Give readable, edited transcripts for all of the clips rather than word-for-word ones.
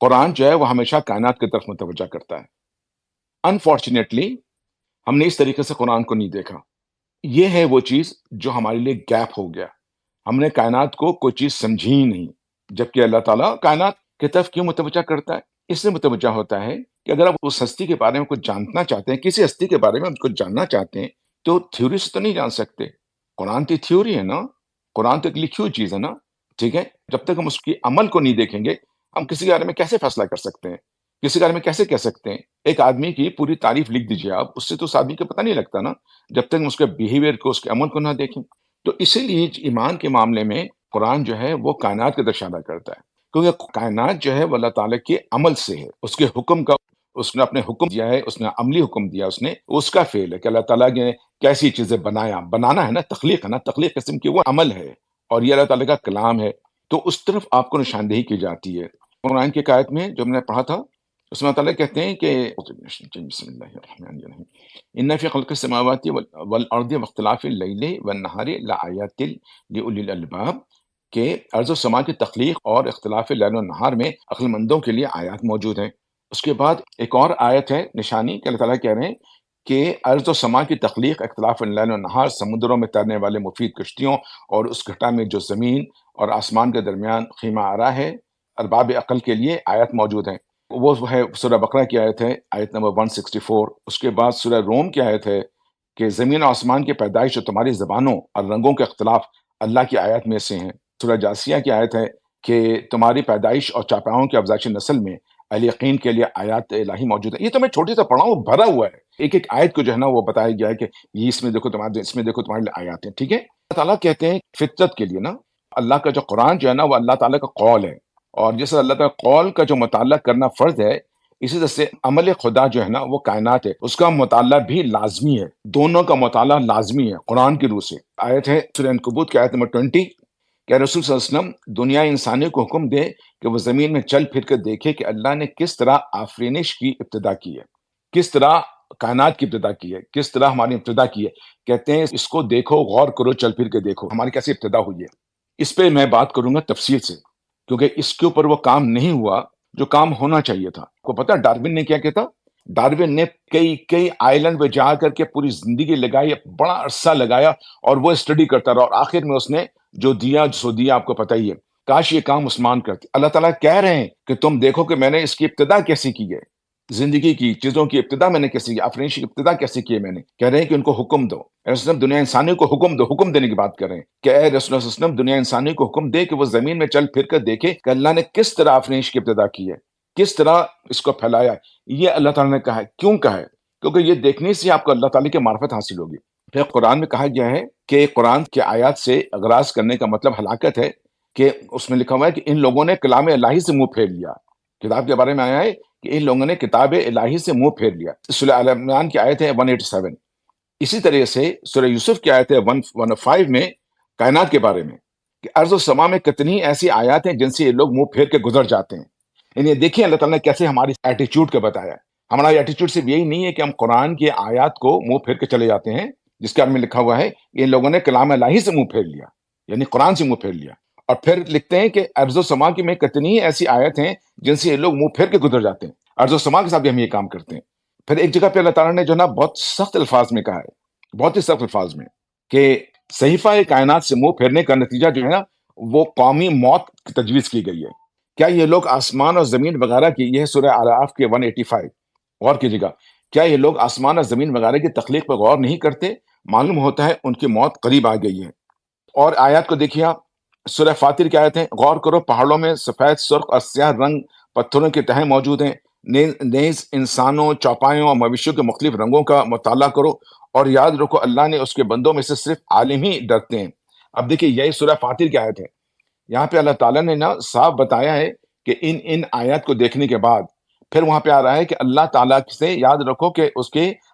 قرآن جو ہے وہ ہمیشہ کائنات کی طرف متوجہ کرتا ہے. انفارچونیٹلی ہم نے اس طریقے سے قرآن کو نہیں دیکھا. یہ ہے وہ چیز جو ہمارے لیے گیپ ہو گیا. ہم نے کائنات کو کوئی چیز سمجھی ہی نہیں، جبکہ اللہ تعالیٰ کائنات کی طرف کیوں متوجہ کرتا ہے؟ اس سے متوجہ ہوتا ہے کہ اگر آپ اس ہستی کے بارے میں کچھ جاننا چاہتے ہیں، کسی ہستی کے بارے میں کچھ جاننا چاہتے ہیں، تو تھیوری سے تو نہیں جان سکتے. قرآن تو تھیوری ہے نا، قرآن تو ایک لکھی ہوئی چیز ہے نا. ٹھیک ہے، جب تک ہم اس کی عمل کو نہیں دیکھیں گے، ہم کسی کے بارے میں کیسے فیصلہ کر سکتے ہیں؟ کسی کے بارے میں کیسے کہہ سکتے ہیں؟ ایک آدمی کی پوری تعریف لکھ دیجیے آپ، اس سے تو اس آدمی کا پتہ نہیں لگتا نا، جب تک ہم اس کے بیہیویئر کو، اس کے عمل کو نہ دیکھیں. تو اسی لیے ایمان کے معاملے میں قرآن جو ہے وہ کائنات کا اشارہ کرتا ہے، کیونکہ کائنات جو ہے وہ اللہ تعالیٰ کے عمل سے ہے، اس کے حکم کا. اس نے اپنے حکم دیا ہے، اس نے عملی حکم دیا، اس کا فعل ہے کہ اللہ تعالیٰ نے کیسی چیزیں بنانا ہے نا، تخلیق ہے نا، تخلیق قسم کی وہ عمل ہے، اور یہ اللہ تعالیٰ کا کلام ہے. تو اس طرف آپ کو نشاندہی کی جاتی ہے. قرآن کی آیت میں جو ہم نے پڑھا تھا، اس میں اللہ تعالیٰ کہتے ہیں کہ بسم اللہ الرحمن الرحیم ان فی خلق السماوات والارض واختلاف اللیل والنہار لآیات لأولی الالباب، کہ ارض و سما کی تخلیق اور اختلاف لیل و نہار میں عقل مندوں کے لیے آیات موجود ہیں. اس کے بعد ایک اور آیت ہے نشانی کہ اللہ تعالیٰ کہہ رہے ہیں کہ ارض و سما کی تخلیق، اختلاف اللیل و نہار، سمندروں میں تیرنے والے مفید کشتیوں اور اس گھٹا میں جو زمین اور آسمان کے درمیان خیمہ آرا ہے، ارباب عقل کے لیے آیت موجود ہیں. وہ ہے سورہ بقرہ کی آیت ہے، آیت نمبر 164. اس کے بعد سورہ روم کی آیت ہے کہ زمین و آسمان کی پیدائش اور تمہاری زبانوں اور رنگوں کے اختلاف اللہ کی آیت میں سے ہیں. سورہ جاسیہ کی آیت ہے کہ تمہاری پیدائش اور چاپاؤں کی افزائش نسل میں اہل یقین کے لیے آیات الہی موجود ہے. یہ تو میں چھوٹی سا پڑھا ہوں، بھرا ہوا ہے. ایک ایک آیت کو جو ہے نا وہ بتایا گیا ہے کہ یہ اس میں دیکھو تمہارے لیے آیات ہیں. ٹھیک ہے، اللہ تعالیٰ کہتے ہیں فطرت کے لیے نا، اللہ کا جو قرآن جو ہے نا وہ اللہ تعالیٰ کا قول ہے، اور جیسے اللہ تعالیٰ قول کا جو مطالعہ کرنا فرض ہے، اسی طرح سے عمل خدا جو ہے نا وہ کائنات ہے، اس کا مطالعہ بھی لازمی ہے. دونوں کا مطالعہ لازمی ہے قرآن کی روح سے. آیت ہے سورہ عنکبوت کی آیت نمبر 20 کہ رسول صلی اللہ علیہ وسلم دنیا انسانی کو حکم دے کہ وہ زمین میں چل پھر کر دیکھے کہ اللہ نے کس طرح آفرینش کی ابتدا کی ہے، کس طرح کائنات کی ابتدا کی ہے، کس طرح ہماری ابتدا کی ہے. کہتے ہیں اس کو دیکھو، غور کرو، چل پھر کے دیکھو ہماری کیسی ابتدا ہوئی ہے. اس پہ میں بات کروں گا تفصیل سے، کیونکہ اس کے اوپر وہ کام نہیں ہوا جو کام ہونا چاہیے تھا. کو پتا ڈارون نے کیا کہتا؟ ڈارون نے کئی آئلینڈ پہ جا کر کے پوری زندگی لگائی، بڑا عرصہ لگایا، اور وہ اسٹڈی کرتا رہا، اور آخر میں اس نے جو دیا سو دیا. آپ کو پتہ ہی ہے. کاش یہ کام عثمان کرتے. اللہ تعالیٰ کہہ رہے ہیں کہ تم دیکھو کہ میں نے اس کی ابتدا کیسی کی ہے، زندگی کی چیزوں کی ابتدا میں نے کیسی کی، آفرینش کی ابتدا کیسی کی ہے میں نے. کہہ رہے ہیں کہ ان کو حکم دو. اے رسول اللہ دنیا انسانی کو حکم دو، حکم دینے کی بات کر رہے ہیں کہ اے رسول اللہ صلی اللہ علیہ وسلم دنیا انسانی کو حکم دے کہ وہ زمین میں چل پھر کر دیکھے کہ اللہ نے کس طرح آفرینش کی ابتدا کی ہے، کس طرح اس کو پھیلایا. یہ اللہ تعالیٰ نے کہا ہے. کیوں کہا ہے؟ کیونکہ یہ دیکھنے سے آپ کو اللہ تعالیٰ کی معرفت حاصل ہوگی. پھر قرآن میں کہا گیا ہے کہ قرآن کے آیات سے اغراض کرنے کا مطلب ہلاکت ہے، کہ اس میں لکھا ہوا ہے کہ ان لوگوں نے کلام الہی سے منہ پھیر لیا. کتاب کے بارے میں آیا ہے کہ ان لوگوں نے کتاب الہی سے منہ پھیر لیا. سورہ آل عمران کی آیت ہے 187. اسی طرح سے سورہ یوسف کی آیت ہے 105 میں کائنات کے بارے میں کہ ارض و سما میں کتنی ایسی آیات ہیں جن سے یہ لوگ منہ پھیر کے گزر جاتے ہیں. یعنی دیکھیں اللہ تعالیٰ نے کیسے ہماری ایٹیچیوڈ کا بتایا ہے. ہمارا ایٹیچیوڈ صرف یہی نہیں ہے کہ ہم قرآن کی آیات کو منہ پھیر کے چلے جاتے ہیں، جس کے بارے میں لکھا ہوا ہے ان لوگوں نے کلام الہی سے منہ پھیر لیا، یعنی قرآن سے منہ پھیر لیا. اور پھر لکھتے ہیں کہ ارض و سما کی میں کتنی ایسی آیت ہیں جن سے یہ لوگ منہ پھیر کے گزر جاتے ہیں. ارض و سما کے ساتھ بھی ہم یہ کام کرتے ہیں. پھر ایک جگہ پہ اللہ تعالیٰ نے جو نا بہت سخت الفاظ میں کہا ہے، بہت ہی سخت الفاظ میں، کہ صحیفہ کائنات سے منہ پھیرنے کا نتیجہ جو ہے نا وہ قومی موت کی تجویز کی گئی ہے. کیا یہ لوگ آسمان اور زمین وغیرہ کی، یہ سورہ اعراف کے 185، غور کیجیے گا، کیا یہ لوگ آسمان اور زمین وغیرہ کی تخلیق پر غور نہیں کرتے؟ معلوم ہوتا ہے ان کی موت قریب آ گئی ہے. اور آیات کو دیکھیے آپ، سورہ فاطر کی آیت ہے، غور کرو پہاڑوں میں سفید، سرخ اور سیاہ رنگ پتھروں کے تہیں موجود ہیں، نیز انسانوں، چوپایوں اور مویشیوں کے مختلف رنگوں کا مطالعہ کرو، اور یاد رکھو اللہ نے اس کے بندوں میں سے صرف عالم ہی ڈرتے ہیں. اب دیکھیے یہی سورہ فاطر کی آیت ہے. یہاں پہ اللہ تعالیٰ نے نا صاف بتایا ہے کہ ان آیات کو دیکھنے کے بعد پھر وہاں پہ آ رہا ہے کہ اللہ تعالیٰ سے یاد رکھو کہ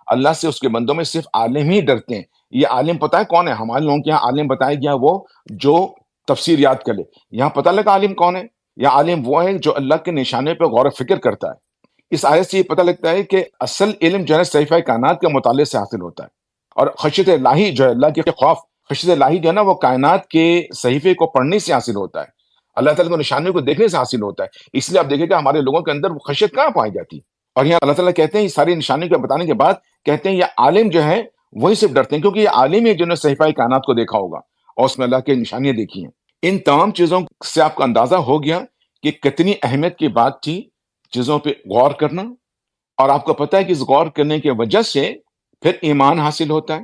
اللہ سے اس کے بندوں میں صرف عالم ہی ڈرتے ہیں. یہ عالم پتہ ہے کون ہے؟ ہمارے لوگوں کے یہاں عالم بتایا گیا وہ جو تفسیر یاد کر لے. یہاں پتہ لگا عالم کون ہے؟ یا عالم وہ ہے جو اللہ کے نشانے پہ غور و فکر کرتا ہے. اس آیت سے یہ پتہ لگتا ہے کہ اصل علم جو ہے صحیفہ کائنات کے مطالعے سے حاصل ہوتا ہے، اور خشیت الہی جو ہے، اللہ کے خوف، خشیت الہی جو ہے نا وہ کائنات کے صحیفے کو پڑھنے سے حاصل ہوتا ہے. اللہ تعالیٰ کو نشانیوں کو دیکھنے سے حاصل ہوتا ہے. اس لیے آپ دیکھیں کہ ہمارے لوگوں کے اندر وہ خشیت کہاں پائی جاتی. اور یہاں اللہ تعالیٰ کہتے ہیں یہ ساری نشانیوں کو بتانے کے بعد کہتے ہیں یہ عالم جو ہے وہی صرف ڈرتے ہیں، کیونکہ یہ عالم ہے جنہوں نے صحیفہ کائنات کو دیکھا ہوگا اور اس میں اللہ کی نشانیاں دیکھی ہیں. ان تمام چیزوں سے آپ کا اندازہ ہو گیا کہ کتنی اہمیت کی بات تھی چیزوں پہ غور کرنا. اور آپ کو پتہ ہے کہ اس غور کرنے کی وجہ سے پھر ایمان حاصل ہوتا ہے.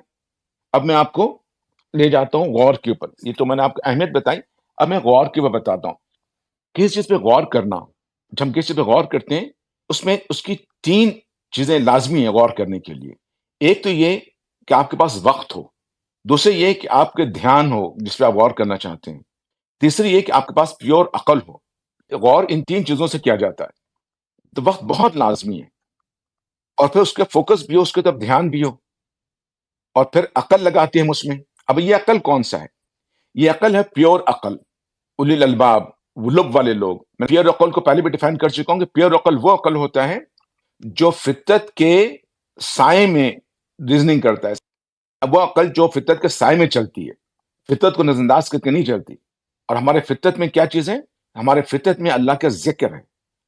اب میں آپ کو لے جاتا ہوں غور کے اوپر. یہ تو میں نے آپ کو اہمیت بتائی، اب میں غور کے اوپر بتاتا ہوں. کس چیز پہ غور کرنا، جب ہم کسی چیز پہ غور کرتے ہیں اس میں اس کی 3 چیزیں لازمی ہیں غور کرنے کے لیے. ایک تو یہ کہ آپ کے پاس وقت ہو، دوسرے یہ کہ آپ کے دھیان ہو جس پہ آپ غور کرنا چاہتے ہیں، تیسری یہ کہ آپ کے پاس پیور عقل ہو. غور ان 3 چیزوں سے کیا جاتا ہے. تو وقت بہت لازمی ہے، اور پھر اس کا فوکس بھی ہو، اس کی طرف دھیان بھی ہو، اور پھر عقل لگاتے ہیں ہم اس میں. اب یہ عقل کون سا ہے؟ یہ عقل ہے پیور عقل، اولی الالباب، وہ لب والے لوگ. میں پیور عقل کو پہلے بھی ڈیفائن کر چکا ہوں کہ پیور عقل وہ عقل ہوتا ہے جو فطرت کے سائے میں ریزننگ کرتا ہے. وہ عقل جو فطرت کے سائے میں چلتی ہے، فطرت کو نظر انداز کر کے نہیں چلتی. اور ہمارے فطرت میں کیا چیز ہے؟ ہمارے فطرت میں اللہ کا ذکر ہے،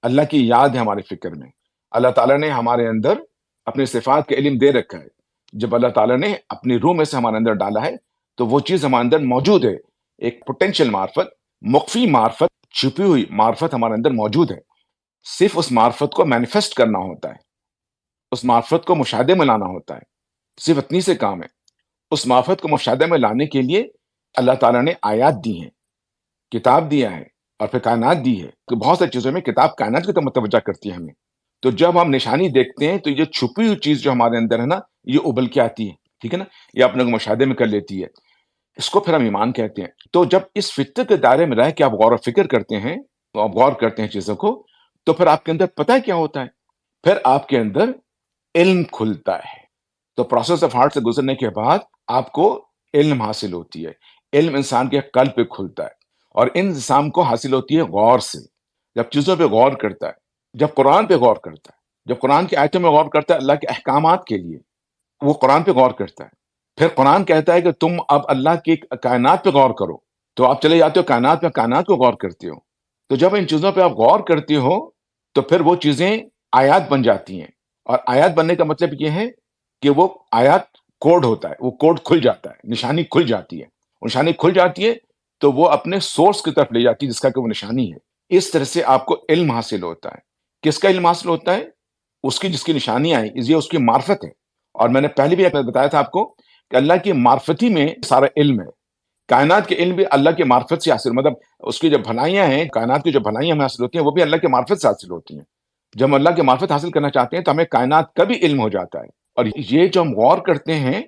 اللہ کی یاد ہے ہمارے فکر میں. اللہ تعالیٰ نے ہمارے اندر اپنی صفات کا علم دے رکھا ہے. جب اللہ تعالیٰ نے اپنی روح میں سے ہمارے اندر ڈالا ہے تو وہ چیز ہمارے اندر موجود ہے. ایک پوٹینشیل معرفت، مخفی معرفت، چھپی ہوئی معرفت ہمارے اندر موجود ہے. صرف اس معرفت کو مینیفیسٹ کرنا ہوتا ہے، اس معرفت کو مشاہدے میں لانا ہوتا ہے. صرف اتنی سے کام ہے. اس معرفت کو مشاہدے میں لانے کے لیے اللہ تعالیٰ نے آیات دی ہیں، کتاب دیا ہے، اور پھر کائنات دی ہے. تو بہت ساری چیزوں میں کتاب کائنات کی طرف متوجہ کرتی ہے ہمیں. تو جب ہم نشانی دیکھتے ہیں تو یہ چھپی ہوئی چیز جو ہمارے اندر ہے نا، یہ ابل کے آتی ہے. ٹھیک ہے نا، یہ اپنے کو مشاہدے میں کر لیتی ہے. اس کو پھر ہم ایمان کہتے ہیں. تو جب اس فطرت کے دائرے میں رہ کے آپ غور و فکر کرتے ہیں، تو آپ غور کرتے ہیں چیزوں کو، تو پھر آپ کے اندر پتہ ہے کیا ہوتا ہے؟ پھر آپ کے اندر علم کھلتا ہے. تو پروسیس آف ہارٹ سے گزرنے کے بعد آپ کو علم حاصل ہوتی ہے. علم انسان کے قلب پہ کھلتا ہے، اور ان انسان کو حاصل ہوتی ہے غور سے. جب چیزوں پہ غور کرتا ہے، جب قرآن پہ غور کرتا ہے، جب قرآن کی آیتوں میں غور کرتا ہے اللہ کے احکامات کے لیے، وہ قرآن پہ غور کرتا ہے. پھر قرآن کہتا ہے کہ تم اب اللہ کی کائنات پہ غور کرو، تو آپ چلے جاتے ہو کائنات میں، کائنات کو غور کرتے ہو. تو جب ان چیزوں پہ آپ غور کرتے ہو تو پھر وہ چیزیں آیات بن جاتی ہیں. اور آیات بننے کا مطلب یہ ہے کہ وہ آیات کوڈ ہوتا ہے، وہ کوڈ کھل جاتا ہے، نشانی کھل جاتی ہے. نشانی کھل جاتی ہے تو وہ اپنے سورس کی طرف لے جاتی ہے جس کا کہ وہ نشانی ہے. اس طرح سے آپ کو علم حاصل ہوتا ہے. کس کا علم حاصل ہوتا ہے؟ اس کی جس کی نشانیاں ہیں، یہ اس کی معرفت ہے. اور میں نے پہلے بھی بتایا تھا آپ کو کہ اللہ کی معرفتی میں سارا علم ہے. کائنات کے علم بھی اللہ کی معرفت سے حاصل، مطلب اس کی جو بھلائیاں ہیں، کائنات کی جو بھلائیاں ہمیں حاصل ہوتی ہیں وہ بھی اللہ کی معرفت سے حاصل ہوتی ہیں. جب ہم اللہ کی معرفت حاصل کرنا چاہتے ہیں تو ہمیں کائنات کا بھی علم ہو جاتا ہے. اور یہ جو ہم غور کرتے ہیں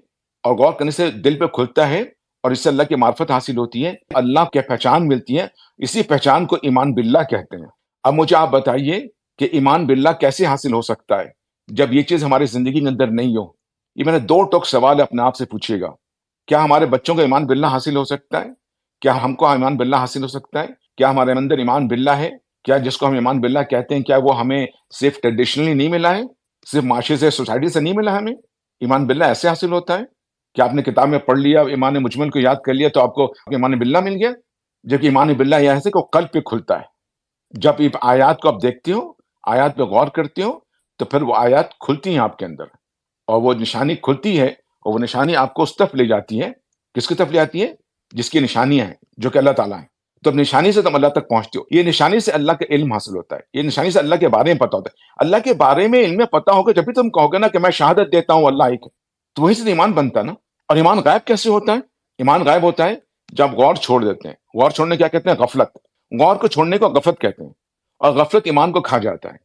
اور غور کرنے سے دل پہ کھلتا ہے اور اس سے اللہ کی معرفت حاصل ہوتی ہے، اللہ کی پہچان ملتی ہے. اسی پہچان کو ایمان باللہ کہتے ہیں. اب مجھے آپ بتائیے کہ ایمان باللہ کیسے حاصل ہو سکتا ہے جب یہ چیز ہماری زندگی کے اندر نہیں ہو. یہ میں نے 2 ٹوک سوال اپنے آپ سے پوچھیے گا. کیا ہمارے بچوں کو ایمان باللہ حاصل ہو سکتا ہے؟ کیا ہم کو ایمان باللہ حاصل ہو سکتا ہے؟ کیا ہمارے اندر ایمان باللہ ہے؟ کیا جس کو ہم ایمان باللہ کہتے ہیں کیا وہ ہمیں صرف ٹریڈیشنلی نہیں ملا ہے، صرف معاشرے سے، سوسائٹی سے نہیں ملا؟ ہمیں ایمان باللہ ایسے حاصل ہوتا ہے کہ آپ نے کتاب میں پڑھ لیا، ایمان مجمل کو یاد کر لیا تو آپ کو ایمان باللہ مل گیا. جبکہ ایمان باللہ یہ ہے کہ وہ قلب پہ کھلتا ہے. جب یہ آیات کو آپ دیکھتے ہو، آیات پہ غور کرتے ہو، تو پھر وہ آیات کھلتی ہیں آپ کے اندر، اور وہ نشانی کھلتی ہے، اور وہ نشانی آپ کو اس طرف لے جاتی ہے. کس کی طرف لے جاتی ہے؟ جس کی نشانیاں ہیں، جو کہ اللہ تعالیٰ ہیں. تو اب نشانی سے تم اللہ تک پہنچتے ہو. یہ نشانی سے اللہ کا علم حاصل ہوتا ہے. یہ نشانی سے اللہ کے بارے میں پتہ ہوتا ہے. اللہ کے بارے میں علم پتہ ہوگا جب بھی تم کہو گے نا کہ میں شہادت دیتا ہوں اللہ ایک ہے، تو وہی سے ایمان بنتا نا. اور ایمان غائب کیسے ہوتا ہے؟ ایمان غائب ہوتا ہے جب غور چھوڑ دیتے ہیں. غور چھوڑنے کیا کہتے ہیں؟ غفلت. غور کو چھوڑنے کو غفلت کہتے ہیں، اور غفلت ایمان کو کھا جاتا ہے.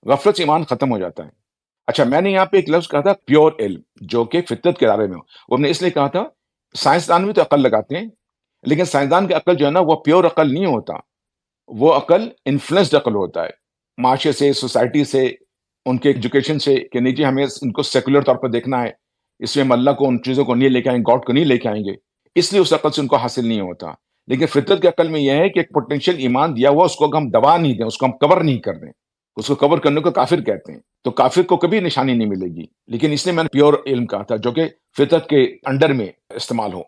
غفلت سے ایمان ختم ہو جاتا ہے. اچھا، میں نے یہاں پہ ایک لفظ کہا تھا پیور علم، جو کہ فطرت کے دائرے میں ہو. وہ نے اس لیے کہا تھا سائنسدان بھی تو عقل لگاتے ہیں، لیکن سائنسدان کی عقل جو ہے نا وہ پیور عقل نہیں ہوتا. وہ عقل انفلوئنسڈ عقل ہوتا ہے، معاشرے سے، سوسائٹی سے، ان کے ایجوکیشن سے، کہ نہیں جی ہمیں ان کو سیکولر طور پر دیکھنا ہے، اس میں ہم اللہ کو، ان چیزوں کو نہیں لے کے آئیں گے، گاڈ کو نہیں لے کے آئیں گے، اس لیے اس عقل سے ان کو حاصل نہیں ہوتا. لیکن فطرت کی عقل میں یہ ہے کہ ایک پوٹینشیل ایمان دیا ہوا، اس کو ہم دبا نہیں دیں، اس کو ہم کور نہیں کر دیں. اس کو کور کرنے کو کافر کہتے ہیں. تو کافر کو کبھی نشانی نہیں ملے گی. لیکن اس لیے میں نے پیور علم کہا تھا جو کہ فطرت کے انڈر میں استعمال ہو.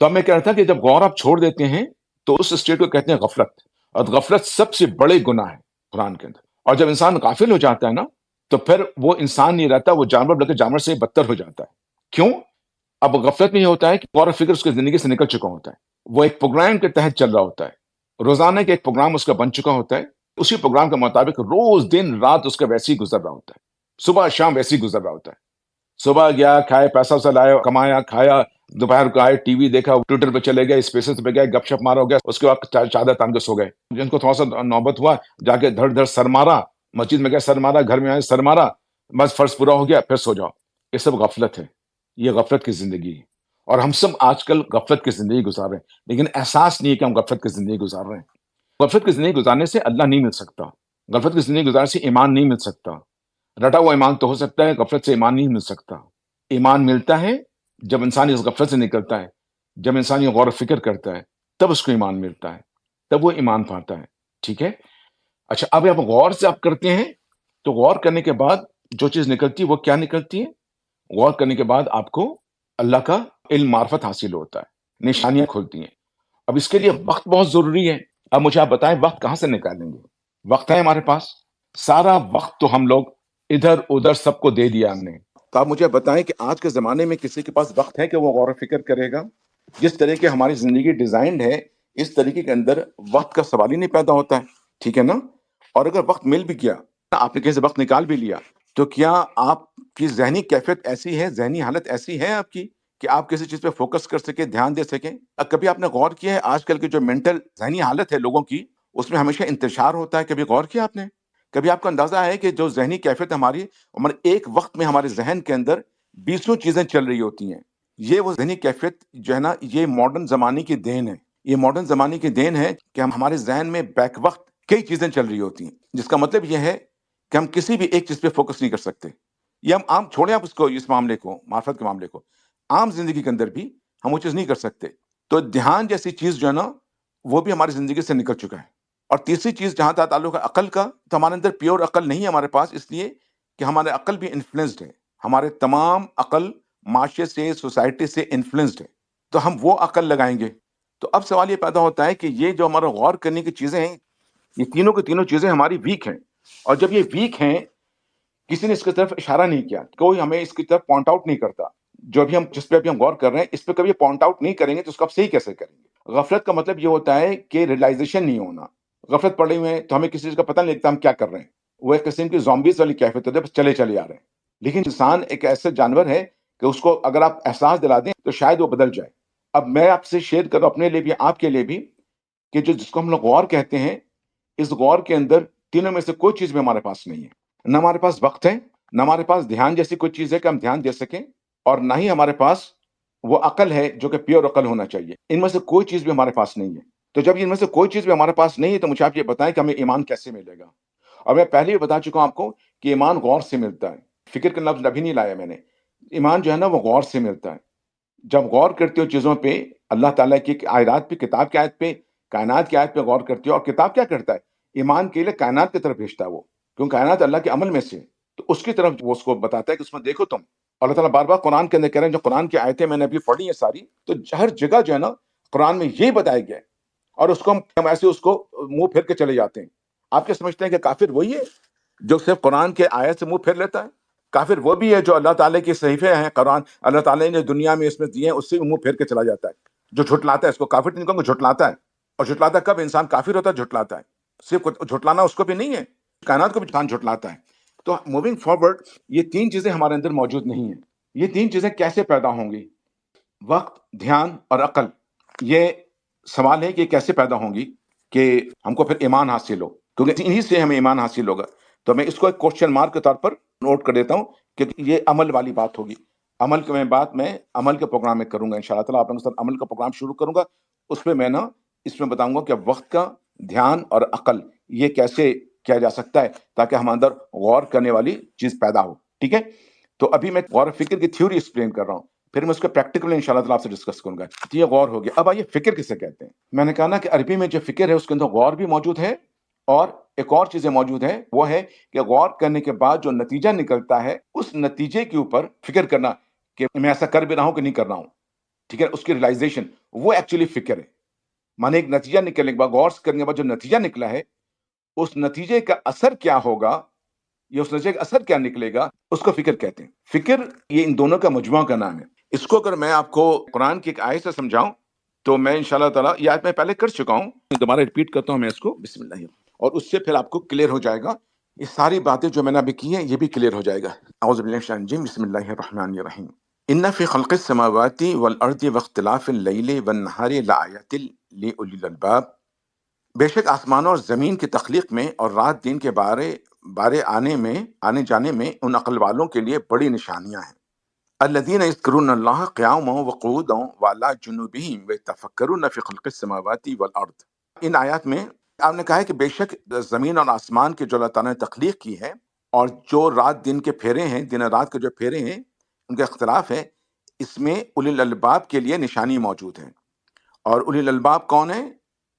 تو اب میں کہہ رہا تھا کہ جب غور آپ چھوڑ دیتے ہیں تو اس اسٹیٹ کو کہتے ہیں غفلت. اور غفلت سب سے بڑے گناہ ہے قرآن کے اندر. اور جب انسان غافل ہو جاتا ہے نا تو پھر وہ انسان نہیں رہتا, وہ جانور بلکہ جانور سے بدتر ہو جاتا ہے. کیوں؟ اب غفلت میں یہ ہوتا ہے کہ غور و فکر اس کی زندگی سے نکل چکا ہوتا ہے. وہ ایک پروگرام کے تحت چل رہا ہوتا ہے, روزانہ کے ایک پروگرام اس کا بن چکا ہوتا ہے. اسی پروگرام کے مطابق روز دن رات اس کا ویسے ہی گزر رہا ہوتا ہے, صبح شام ویسے ہی گزر رہا ہوتا ہے. صبح گیا, کھائے, پیسہ وسا لایا, کمایا, کھایا, دوپہر کو آئے, ٹی وی دیکھا, ٹویٹر پہ چلے گئے, اسپیسز پہ گئے, گپ شپ مارا ہو گیا, اس کے بعد چادر تان کے سو گئے. جن کو تھوڑا سا نوبت ہوا جا کے دھڑ دھڑ سر مارا, مسجد میں گئے سر مارا, گھر میں آئے سر مارا, بس فرض پورا ہو گیا, پھر سو جاؤ. یہ سب غفلت ہے, یہ غفلت کی زندگی ہے. اور ہم سب آج کل غفلت کی زندگی گزار رہے ہیں, لیکن احساس نہیں ہے کہ ہم غفلت کی زندگی گزار رہے ہیں. غفلت کی زندگی گزارنے سے اللہ نہیں مل سکتا, غفلت کی زندگی گزارنے سے ایمان نہیں مل سکتا. رٹا ہوا ایمان تو ہو سکتا ہے, غفلت سے ایمان نہیں مل سکتا. ایمان ملتا ہے جب انسان اس غفلت سے نکلتا ہے, جب انسان یہ غور و فکر کرتا ہے, تب اس کو ایمان ملتا ہے, تب وہ ایمان پاتا ہے. ٹھیک ہے. اچھا, اب آپ غور سے آپ کرتے ہیں تو غور کرنے کے بعد جو چیز نکلتی ہے وہ کیا نکلتی ہے؟ غور کرنے کے بعد آپ کو اللہ کا علم معرفت حاصل ہوتا ہے, نشانیاں کھلتی ہیں. اب اس کے لیے وقت بہت ضروری ہے. اب مجھے آپ بتائیں وقت کہاں سے نکالیں گے؟ وقت ہے ہمارے پاس, سارا وقت تو ہم لوگ ادھر ادھر سب کو دے دیا ہم نے. تو آپ مجھے بتائیں کہ آج کے زمانے میں کسی کے پاس وقت ہے کہ وہ غور و فکر کرے گا؟ جس طرح کی ہماری زندگی ڈیزائنڈ ہے اس طریقے کے اندر وقت کا سوال ہی نہیں پیدا ہوتا ہے. ٹھیک ہے نا. اور اگر وقت مل بھی گیا, آپ نے کہیں سے وقت نکال بھی لیا, تو کیا آپ کی ذہنی کیفیت ایسی ہے, ذہنی حالت ایسی ہے آپ کی کہ آپ کسی چیز پہ فوکس کر سکیں, دھیان دے سکیں؟ کبھی آپ نے غور کیا ہے آج کل کی جو مینٹل ذہنی حالت ہے لوگوں کی, اس میں ہمیشہ انتشار ہوتا ہے؟ کبھی غور کیا آپ نے؟ کبھی آپ کو اندازہ ہے کہ جو ذہنی کیفیت ہماری ایک وقت میں ہمارے ذہن کے اندر 20 چیزیں چل رہی ہوتی ہیں. یہ وہ ذہنی کیفیت جو ہے نا, یہ ماڈرن زمانے کی دین ہے. یہ ماڈرن زمانے کی دین ہے کہ ہمارے ذہن میں بیک وقت کئی چیزیں چل رہی ہوتی ہیں, جس کا مطلب یہ ہے کہ ہم کسی بھی ایک چیز پہ فوکس نہیں کر سکتے. یہ ہم عام چھوڑیں آپ اس معاملے کو, معرفت کے معاملے کو, عام زندگی کے اندر بھی ہم وہ چیز نہیں کر سکتے. تو دھیان جیسی چیز جو ہے نا, وہ بھی ہماری زندگی سے نکل چکا ہے. اور تیسری چیز جہاں تک تعلق ہے عقل کا, تو ہمارے اندر پیور عقل نہیں ہے ہمارے پاس, اس لیے کہ ہمارے عقل بھی انفلوئنسڈ ہے. ہمارے تمام عقل معاشرے سے, سوسائٹی سے انفلوئنسڈ ہے. تو ہم وہ عقل لگائیں گے. تو اب سوال یہ پیدا ہوتا ہے کہ یہ جو ہمارا غور کرنے کی چیزیں ہیں, یہ تینوں کی تینوں چیزیں ہماری ویک ہیں. اور جب یہ ویک ہیں, کسی نے اس کی طرف اشارہ نہیں کیا, کوئی ہمیں اس کی طرف پوائنٹ آؤٹ نہیں کرتا. جو ابھی ہم جس پہ ابھی ہم غور کر رہے ہیں, اس پہ کبھی پوائنٹ آؤٹ نہیں کریں گے تو اس کو آپ صحیح کیسے کریں گے؟ غفلت کا مطلب یہ ہوتا ہے کہ ریئلائزیشن نہیں ہونا. غفلت پڑے ہوئے ہیں تو ہمیں کسی چیز کا پتہ نہیں لگتا ہم کیا کر رہے ہیں. وہ ایک قسم کی زومبیز والی کیفیت ہوتی ہے, بس چلے چلے آ رہے ہیں. لیکن انسان ایک ایسا جانور ہے کہ اس کو اگر آپ احساس دلا دیں تو شاید وہ بدل جائے. اب میں آپ سے شیئر کروں اپنے لیے بھی, آپ کے لیے بھی, کہ جس کو ہم لوگ غور کہتے ہیں, اس غور کے اندر تینوں میں سے کوئی چیز بھی ہمارے پاس نہیں ہے. نہ ہمارے پاس وقت ہے, نہ ہمارے پاس دھیان جیسی کوئی چیز ہے کہ ہم دھیان دے سکیں, اور نہ ہی ہمارے پاس وہ عقل ہے جو کہ پیور عقل ہونا چاہیے. ان میں سے کوئی چیز بھی ہمارے پاس نہیں ہے. تو جب ان میں سے کوئی چیز بھی ہمارے پاس نہیں ہے تو مجھے آپ یہ بتائیں کہ ہمیں ایمان کیسے ملے گا؟ اور میں پہلے بھی بتا چکا ہوں آپ کو کہ ایمان غور سے ملتا ہے. فکر کا لفظ ابھی نہیں لایا میں نے. ایمان جو ہے نا وہ غور سے ملتا ہے. جب غور کرتے ہو چیزوں پہ, اللہ تعالیٰ کی آیات پہ, کتاب کی آیت پہ, کائنات کی آیت پہ غور کرتے ہو, اور کتاب کیا کرتا ہے؟ ایمان کے لیے کائنات کی طرف بھیجتا ہے وہ, کیونکہ کائنات اللہ کے عمل میں سے, تو اس کی طرف وہ اس کو بتاتا ہے کہ اس میں دیکھو تم. اللہ تعالیٰ بار بار قرآن کے اندر کہہ رہے ہیں, جو قرآن کی آیتیں میں نے ابھی پڑھی ہیں ساری, تو ہر جگہ جو ہے نا قرآن میں یہی بتایا گیا ہے, اور اس کو ہم ایسے اس کو منہ پھیر کے چلے جاتے ہیں. آپ کیا سمجھتے ہیں کہ کافر وہی ہے جو صرف قرآن کے آیت سے منہ پھیر لیتا ہے؟ کافر وہ بھی ہے جو اللہ تعالیٰ کے صحیفے ہیں, قرآن اللہ تعالیٰ نے دنیا میں اس میں دیے ہیں, اس سے منہ پھیر کے چلا جاتا ہے. جو جھٹلاتا ہے, اس کو کافر نہیں کہوں گا, جھٹلاتا ہے. اور جھٹلاتا کب انسان کافر ہوتا ہے؟ جھٹلاتا ہے. صرف جھٹلانا اس کو بھی نہیں ہے, کائنات کو بھی انسان جھٹلاتا ہے. تو موونگ فارورڈ, یہ تین چیزیں ہمارے اندر موجود نہیں ہیں. یہ تین چیزیں کیسے پیدا ہوں گی؟ وقت, دھیان اور عقل. یہ سوال ہے کہ کیسے پیدا ہوں گی کہ ہم کو پھر ایمان حاصل ہو, کیونکہ انہی سے ہمیں ایمان حاصل ہوگا. تو میں اس کو ایک کوشچن مارک کے طور پر نوٹ کر دیتا ہوں کہ یہ عمل والی بات ہوگی. عمل کی بات میں عمل کے پروگرام میں کروں گا انشاءاللہ تعالیٰ. آپ لوگوں کے ساتھ عمل کا پروگرام شروع کروں گا. اس پہ میں نا اس میں بتاؤں گا کہ وقت کا, دھیان اور عقل یہ کیسے کیا جا سکتا ہے تاکہ ہم اندر غور کرنے والی چیز پیدا ہو. ٹھیک ہے. تو ابھی میں غور و فکر کی تھیوری ایکسپلین کر رہا ہوں, پھر میں اس کو پریکٹیکلی انشاءاللہ تعالیٰ آپ سے ڈسکس کروں گا. یہ غور ہو گیا. اب آئیے فکر کسے کہتے ہیں. میں نے کہا نا کہ عربی میں جو فکر ہے اس کے اندر غور بھی موجود ہے, اور ایک اور چیزیں موجود ہے, وہ ہے کہ غور کرنے کے بعد جو نتیجہ نکلتا ہے اس نتیجے کے اوپر فکر کرنا کہ میں ایسا کر بھی رہا ہوں کہ نہیں کر رہا ہوں. ٹھیک ہے. اس کی ریئلائزیشن, وہ ایکچولی فکر ہے. مانے ایک نتیجہ نکلنے کے بعد غور سے کرنے کے بعد جو نتیجہ نکلا ہے اس نتیجے کا اثر کیا ہوگا یا اس نتیجے کا اثر کیا نکلے گا، اس کو فکر کہتے ہیں۔ فکر یہ ان دونوں کا مجموعہ کا نام ہے۔ اس کو اگر میں آپ کو قرآن کی ایک آیت سے سمجھاؤں تو میں انشاءاللہ تعالیٰ یہ آیت میں پہلے کر چکا ہوں، دوبارہ ریپیٹ کرتا ہوں میں اس کو، بسم اللہ، اور اس سے پھر آپ کو کلیئر ہو جائے گا۔ یہ ساری باتیں جو میں نے ابھی کی ہیں یہ بھی کلیئر ہو جائے گا۔ اعوذ باللہ من الشیطان الرجیم، بسم اللہ الرحمن الرحیم۔ ان فی خلق السماوات والارض واختلاف اللیل والنہار لآیات لأولی الالباب، بے شک آسمانوں اور زمین کی تخلیق میں اور رات دن کے بارے آنے جانے میں ان عقل والوں کے لیے بڑی نشانیاں ہیں۔ الذین یذکرون اللہ قیاما وقعودا وعلی جنوبہم ویتفکرون فی خلق السماوات والارض۔ ان آیات میں آپ نے کہا ہے کہ بے شک زمین اور آسمان کے جو اللہ تعالیٰ نے تخلیق کی ہے اور جو رات دن کے پھیرے ہیں، دن اور رات کے جو پھیرے ہیں ان کا اختلاف ہے، اس میں اولی الالباب کے لیے نشانی موجود ہے۔ اور اولی الالباب کون ہیں؟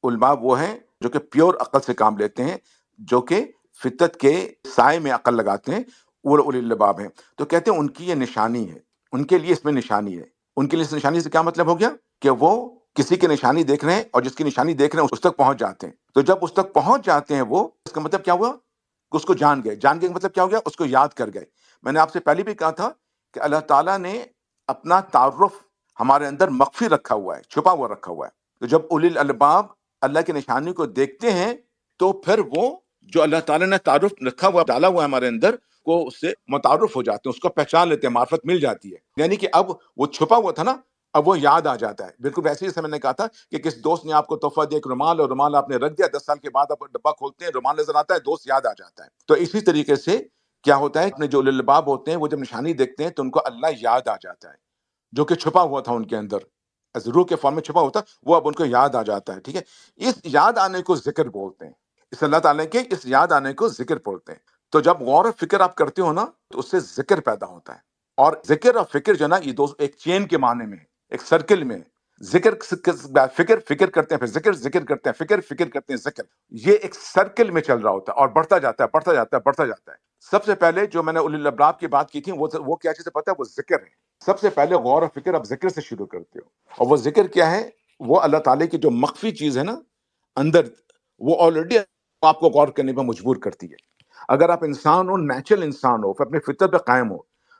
الباب وہ ہیں جو کہ پیور عقل سے کام لیتے ہیں، جو کہ فطرت کے سائے میں عقل لگاتے ہیں، وہ اولی الالباب ہیں۔ تو کہتے ہیں ان کی یہ نشانی ہے، ان کے لیے اس میں نشانی ہے۔ ان کے لیے اس نشانی سے کیا مطلب ہو گیا کہ وہ کسی کی نشانی دیکھ رہے ہیں اور جس کی نشانی دیکھ رہے ہیں اس تک پہنچ جاتے ہیں۔ تو جب اس تک پہنچ جاتے ہیں وہ، اس کا مطلب کیا ہوا کہ اس کو جان گئے۔ جان گئے کا مطلب کیا ہو گیا؟ اس کو یاد کر گئے۔ میں نے آپ سے پہلے بھی کہا تھا کہ اللہ تعالیٰ نے اپنا تعارف ہمارے اندر مخفی رکھا ہوا ہے، چھپا ہوا رکھا ہوا ہے۔ تو جب اولی الالباب اللہ کی نشانی کو دیکھتے ہیں تو پھر وہ جو اللہ تعالیٰ نے تعارف رکھا ہوا ڈالا ہوا ہے ہمارے اندر کو اس سے متعارف ہو جاتے ہیں، اس کو پہچان لیتے ہیں، معرفت مل جاتی ہے۔ یعنی کہ اب وہ چھپا ہوا تھا نا، اب وہ یاد آ جاتا ہے۔ بالکل ویسے ہی جیسے میں نے کہا تھا کہ کس دوست نے آپ کو تحفہ دیا ایک رومال، اور رومال آپ نے رکھ دیا، 10 سال کے بعد آپ ڈبہ کھولتے ہیں، رومال نظر آتا ہے، دوست یاد آ جاتا ہے۔ تو اسی طریقے سے کیا ہوتا ہے، اپنے جو اولی الالباب ہوتے ہیں وہ جب نشانی دیکھتے ہیں تو ان کو اللہ یاد آ جاتا ہے، جو کہ چھپا ہوا تھا ان کے اندر، روح کے فارم میں چھپا ہوتا، وہ اب ان کو یاد آ جاتا ہے۔ ٹھیک ہے، اس یاد آنے کو ذکر بولتے ہیں۔ اس اللہ تعالیٰ کے اس یاد آنے کو ذکر بولتے ہیں۔ تو جب غور و فکر آپ کرتے ہو نا تو اس سے ذکر پیدا ہوتا ہے۔ اور ذکر اور فکر جو ہے نا یہ دو ایک چین کے معنی میں ہے، ایک سرکل میں ہے۔ ذکر فکر کرتے ہیں، پھر ذکر کرتے ہیں، فکر کرتے ہیں، ذکر، یہ ایک سرکل میں چل رہا ہوتا ہے اور بڑھتا جاتا ہے، بڑھتا جاتا ہے، بڑھتا جاتا ہے۔ سب سے پہلے جو میں نے اولی الالباب کی بات کی تھی وہ کیا چیز پتہ ہے؟ وہ ذکر ہے۔ سب سے پہلے غور و فکر آپ ذکر سے شروع کرتے ہو، اور وہ ذکر کیا ہے؟ وہ اللہ تعالیٰ کی جو مخفی چیز ہے نا اندر، وہ آلریڈی آپ کو غور کرنے پر مجبور کرتی ہے۔ اگر آپ انسان ہو، نیچرل انسان ہو، اپنے فطرت پہ قائم ہو،